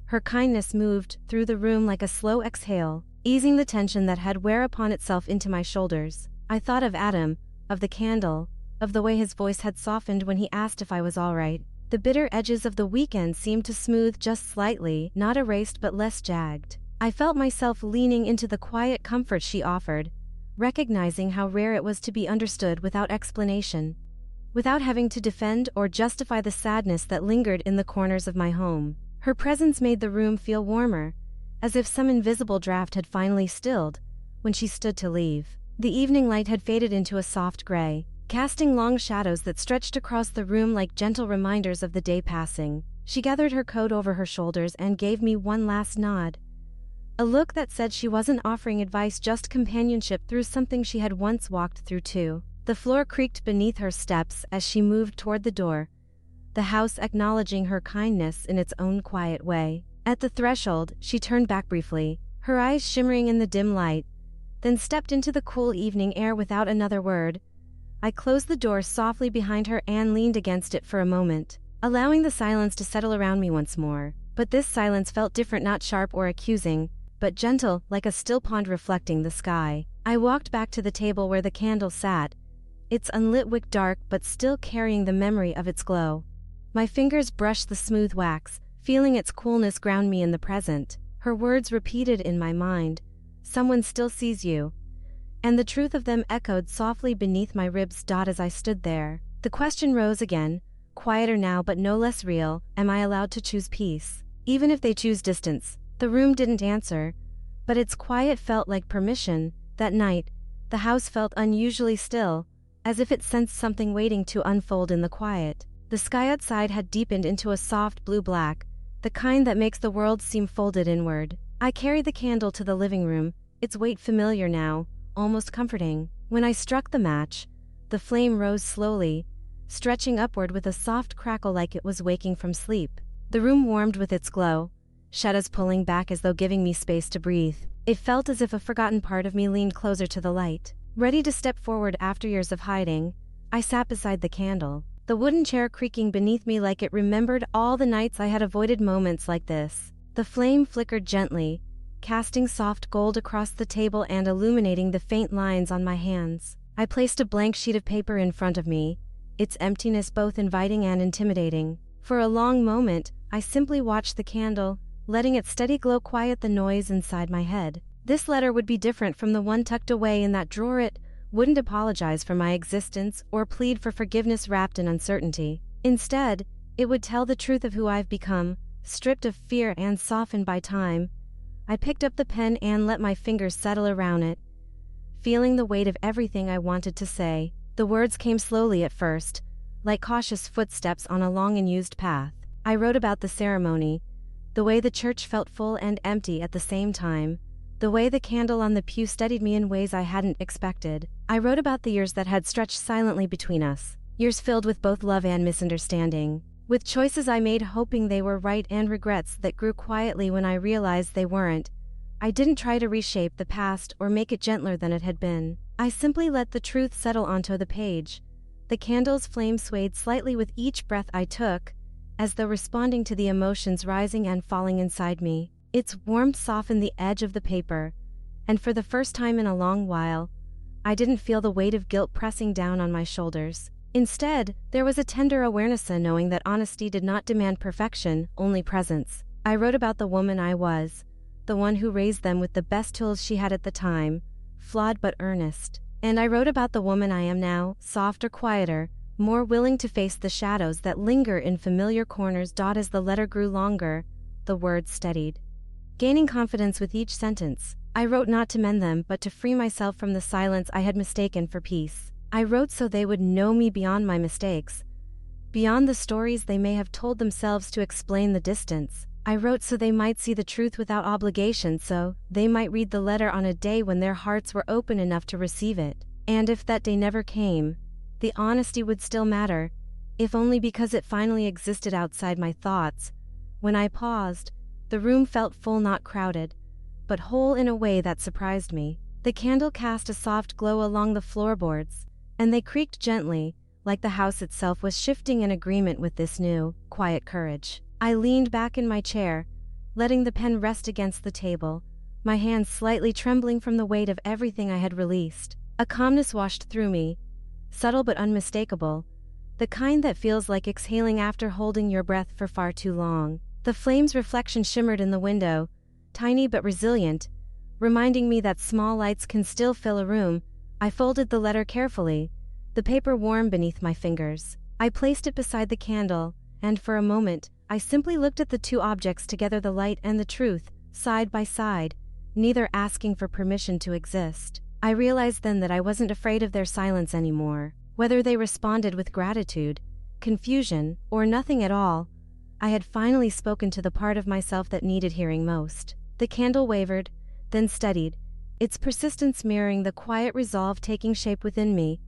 Her kindness moved through the room like a slow exhale, easing the tension that had wear upon itself into my shoulders. I thought of Adam, of the candle, of the way his voice had softened when he asked if I was all right. The bitter edges of the weekend seemed to smooth just slightly, not erased but less jagged. I felt myself leaning into the quiet comfort she offered, recognizing how rare it was to be understood without explanation, without having to defend or justify the sadness that lingered in the corners of my home. Her presence made the room feel warmer, as if some invisible draft had finally stilled. When she stood to leave, The evening light had faded into a soft gray, casting long shadows that stretched across the room like gentle reminders of the day passing. She gathered her coat over her shoulders and gave me one last nod. A look that said she wasn't offering advice, just companionship through something she had once walked through too. The floor creaked beneath her steps as she moved toward the door, the house acknowledging her kindness in its own quiet way. At the threshold, she turned back briefly, her eyes shimmering in the dim light, then stepped into the cool evening air without another word. I closed the door softly behind her and leaned against it for a moment, allowing the silence to settle around me once more. But this silence felt different, not sharp or accusing, but gentle, like a still pond reflecting the sky. I walked back to the table where the candle sat, its unlit wick dark but still carrying the memory of its glow. My fingers brushed the smooth wax, feeling its coolness ground me in the present. Her words repeated in my mind, "Someone still sees you," and the truth of them echoed softly beneath my ribs. As I stood there, the question rose again, quieter now but no less real: am I allowed to choose peace, even if they choose distance? The room didn't answer, but its quiet felt like permission. That night, the house felt unusually still, as if it sensed something waiting to unfold in the quiet. The sky outside had deepened into a soft blue-black, the kind that makes the world seem folded inward. I carried the candle to the living room, its weight familiar now, almost comforting. When I struck the match, the flame rose slowly, stretching upward with a soft crackle like it was waking from sleep. The room warmed with its glow, shadows pulling back as though giving me space to breathe. It felt as if a forgotten part of me leaned closer to the light. Ready to step forward after years of hiding, I sat beside the candle, the wooden chair creaking beneath me like it remembered all the nights I had avoided moments like this. The flame flickered gently, casting soft gold across the table and illuminating the faint lines on my hands. I placed a blank sheet of paper in front of me, its emptiness both inviting and intimidating. For a long moment, I simply watched the candle, letting its steady glow quiet the noise inside my head. This letter would be different from the one tucked away in that drawer. It wouldn't apologize for my existence or plead for forgiveness wrapped in uncertainty. Instead, it would tell the truth of who I've become, stripped of fear and softened by time. I picked up the pen and let my fingers settle around it, feeling the weight of everything I wanted to say. The words came slowly at first, like cautious footsteps on a long and used path. I wrote about the ceremony, the way the church felt full and empty at the same time, the way the candle on the pew steadied me in ways I hadn't expected. I wrote about the years that had stretched silently between us, years filled with both love and misunderstanding, with choices I made hoping they were right and regrets that grew quietly when I realized they weren't. I didn't try to reshape the past or make it gentler than it had been. I simply let the truth settle onto the page. The candle's flame swayed slightly with each breath I took, as though responding to the emotions rising and falling inside me. Its warmth softened the edge of the paper, and for the first time in a long while, I didn't feel the weight of guilt pressing down on my shoulders. Instead, there was a tender awareness, knowing that honesty did not demand perfection, only presence. I wrote about the woman I was, the one who raised them with the best tools she had at the time, flawed but earnest. And I wrote about the woman I am now, softer, quieter, more willing to face the shadows that linger in familiar corners. As the letter grew longer, the words steadied, gaining confidence with each sentence. I wrote not to mend them but to free myself from the silence I had mistaken for peace. I wrote so they would know me beyond my mistakes, beyond the stories they may have told themselves to explain the distance. I wrote so they might see the truth without obligation, so they might read the letter on a day when their hearts were open enough to receive it. And if that day never came, the honesty would still matter, if only because it finally existed outside my thoughts. When I paused, the room felt full, not crowded, but whole in a way that surprised me. The candle cast a soft glow along the floorboards, and they creaked gently, like the house itself was shifting in agreement with this new, quiet courage. I leaned back in my chair, letting the pen rest against the table, my hands slightly trembling from the weight of everything I had released. A calmness washed through me, subtle but unmistakable, the kind that feels like exhaling after holding your breath for far too long. The flame's reflection shimmered in the window, tiny but resilient, reminding me that small lights can still fill a room. I folded the letter carefully, the paper warm beneath my fingers. I placed it beside the candle, and for a moment, I simply looked at the two objects together, the light and the truth, side by side, neither asking for permission to exist. I realized then that I wasn't afraid of their silence anymore. Whether they responded with gratitude, confusion, or nothing at all, I had finally spoken to the part of myself that needed hearing most. The candle wavered, then steadied, its persistence mirroring the quiet resolve taking shape within me.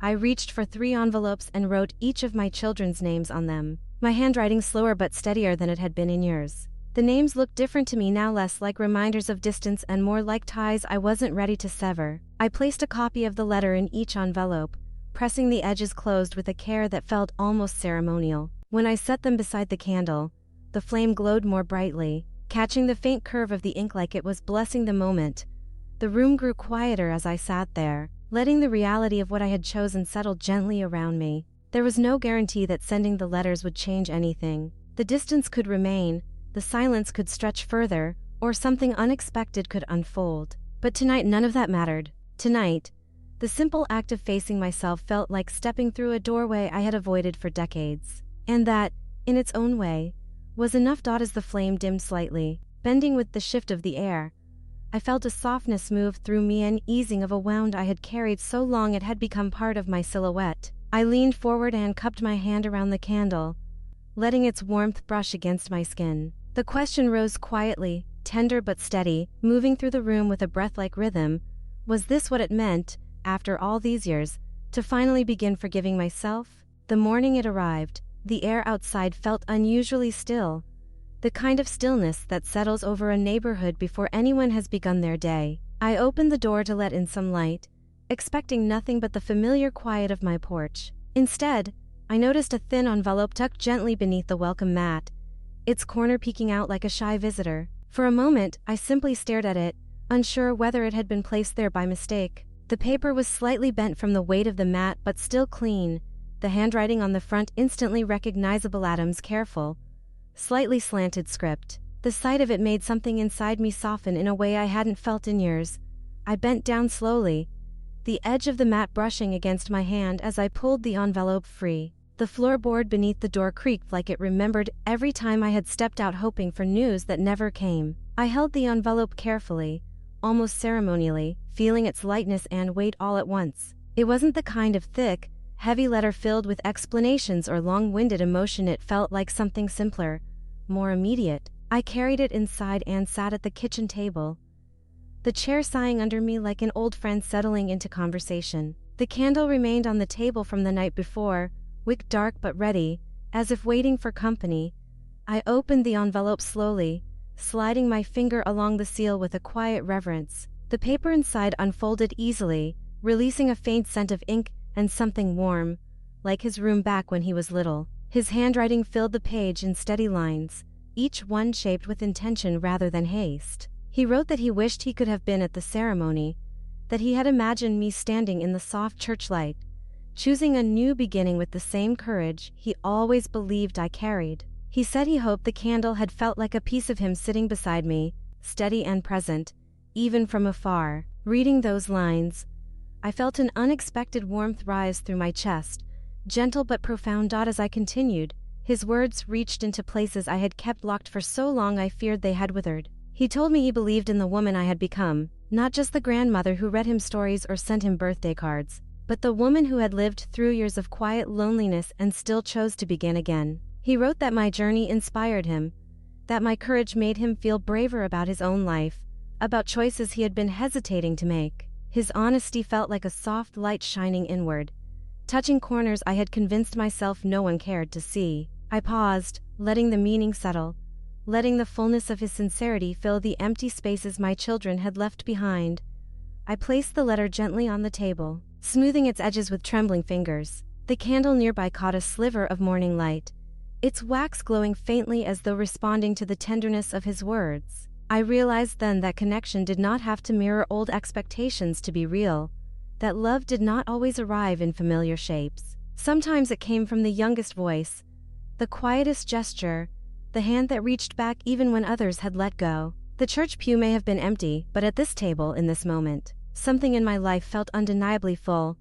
I reached for 3 envelopes and wrote each of my children's names on them, my handwriting slower but steadier than it had been in years. The names looked different to me now, less like reminders of distance and more like ties I wasn't ready to sever. I placed a copy of the letter in each envelope, pressing the edges closed with a care that felt almost ceremonial. When I set them beside the candle, the flame glowed more brightly, catching the faint curve of the ink like it was blessing the moment. The room grew quieter as I sat there, letting the reality of what I had chosen settle gently around me. There was no guarantee that sending the letters would change anything. The distance could remain, the silence could stretch further, or something unexpected could unfold. But tonight none of that mattered. Tonight, the simple act of facing myself felt like stepping through a doorway I had avoided for decades. And that, in its own way, was enough. As the flame dimmed slightly, bending with the shift of the air, I felt a softness move through me, an easing of a wound I had carried so long it had become part of my silhouette. I leaned forward and cupped my hand around the candle, letting its warmth brush against my skin. The question rose quietly, tender but steady, moving through the room with a breath-like rhythm. Was this what it meant, after all these years, to finally begin forgiving myself? The morning it arrived, the air outside felt unusually still, the kind of stillness that settles over a neighborhood before anyone has begun their day. I opened the door to let in some light, expecting nothing but the familiar quiet of my porch. Instead, I noticed a thin envelope tucked gently beneath the welcome mat, its corner peeking out like a shy visitor. For a moment, I simply stared at it, unsure whether it had been placed there by mistake. The paper was slightly bent from the weight of the mat but still clean, the handwriting on the front instantly recognizable. Adam's careful, slightly slanted script. The sight of it made something inside me soften in a way I hadn't felt in years. I bent down slowly, the edge of the mat brushing against my hand as I pulled the envelope free. The floorboard beneath the door creaked like it remembered every time I had stepped out hoping for news that never came. I held the envelope carefully, almost ceremonially, feeling its lightness and weight all at once. It wasn't the kind of thick, heavy letter filled with explanations or long-winded emotion. It felt like something simpler, more immediate. I carried it inside and sat at the kitchen table, the chair sighing under me like an old friend settling into conversation. The candle remained on the table from the night before, wick dark but ready, as if waiting for company. I opened the envelope slowly, sliding my finger along the seal with a quiet reverence. The paper inside unfolded easily, releasing a faint scent of ink and something warm, like his room back when he was little. His handwriting filled the page in steady lines, each one shaped with intention rather than haste. He wrote that he wished he could have been at the ceremony, that he had imagined me standing in the soft church light, choosing a new beginning with the same courage he always believed I carried. He said he hoped the candle had felt like a piece of him sitting beside me, steady and present, even from afar. Reading those lines, I felt an unexpected warmth rise through my chest, gentle but profound. As I continued, his words reached into places I had kept locked for so long I feared they had withered. He told me he believed in the woman I had become, not just the grandmother who read him stories or sent him birthday cards, but the woman who had lived through years of quiet loneliness and still chose to begin again. He wrote that my journey inspired him, that my courage made him feel braver about his own life, about choices he had been hesitating to make. His honesty felt like a soft light shining inward, touching corners I had convinced myself no one cared to see. I paused, letting the meaning settle, letting the fullness of his sincerity fill the empty spaces my children had left behind. I placed the letter gently on the table, smoothing its edges with trembling fingers. The candle nearby caught a sliver of morning light, its wax glowing faintly as though responding to the tenderness of his words. I realized then that connection did not have to mirror old expectations to be real, that love did not always arrive in familiar shapes. Sometimes it came from the youngest voice, the quietest gesture, the hand that reached back even when others had let go. The church pew may have been empty, but at this table, in this moment, something in my life felt undeniably full.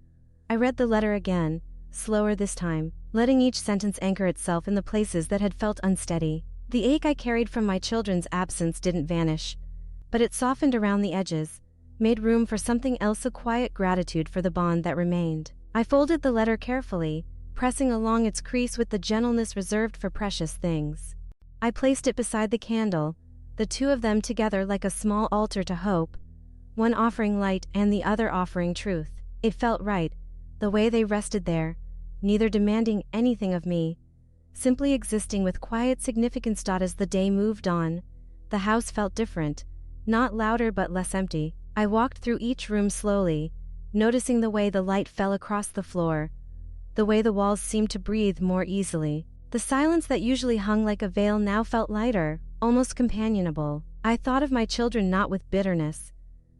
I read the letter again, slower this time, letting each sentence anchor itself in the places that had felt unsteady. The ache I carried from my children's absence didn't vanish, but it softened around the edges, made room for something else, a quiet gratitude for the bond that remained. I folded the letter carefully, pressing along its crease with the gentleness reserved for precious things. I placed it beside the candle, the two of them together like a small altar to hope, one offering light and the other offering truth. It felt right, the way they rested there, neither demanding anything of me, simply existing with quiet significance. As the day moved on, the house felt different, not louder but less empty. I walked through each room slowly, noticing the way the light fell across the floor, the way the walls seemed to breathe more easily. The silence that usually hung like a veil now felt lighter, almost companionable. I thought of my children not with bitterness,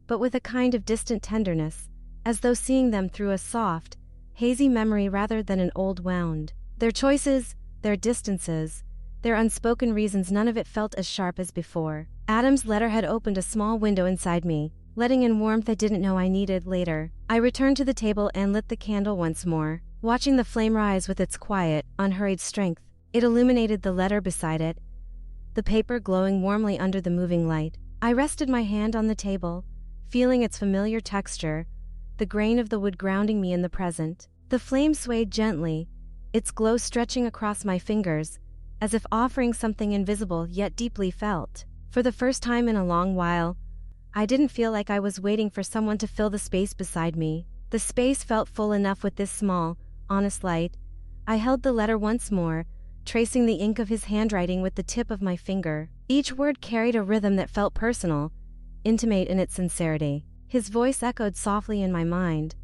but with a kind of distant tenderness, as though seeing them through a soft, hazy memory rather than an old wound. Their choices, their distances, their unspoken reasons, none of it felt as sharp as before. Adam's letter had opened a small window inside me, letting in warmth I didn't know I needed. Later, I returned to the table and lit the candle once more, watching the flame rise with its quiet, unhurried strength. It illuminated the letter beside it, the paper glowing warmly under the moving light. I rested my hand on the table, feeling its familiar texture, the grain of the wood grounding me in the present. The flame swayed gently, its glow stretching across my fingers, as if offering something invisible yet deeply felt. For the first time in a long while, I didn't feel like I was waiting for someone to fill the space beside me. The space felt full enough with this small, honest light. I held the letter once more, tracing the ink of his handwriting with the tip of my finger. Each word carried a rhythm that felt personal, intimate in its sincerity. His voice echoed softly in my mind,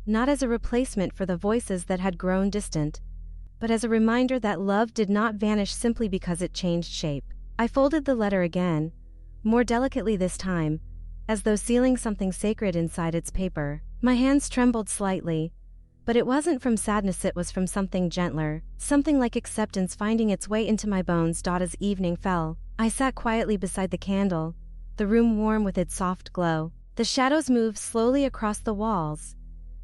not as a replacement for the voices that had grown distant, but as a reminder that love did not vanish simply because it changed shape. I folded the letter again, more delicately this time, as though sealing something sacred inside its paper. My hands trembled slightly, but it wasn't from sadness, it was from something gentler, something like acceptance finding its way into my bones. As evening fell, I sat quietly beside the candle, the room warm with its soft glow. The shadows moved slowly across the walls,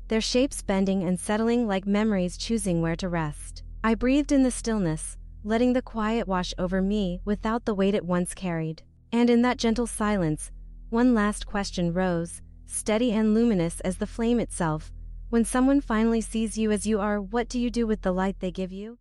their shapes bending and settling like memories choosing where to rest. I breathed in the stillness, letting the quiet wash over me without the weight it once carried. And in that gentle silence, one last question rose, steady and luminous as the flame itself. When someone finally sees you as you are, what do you do with the light they give you?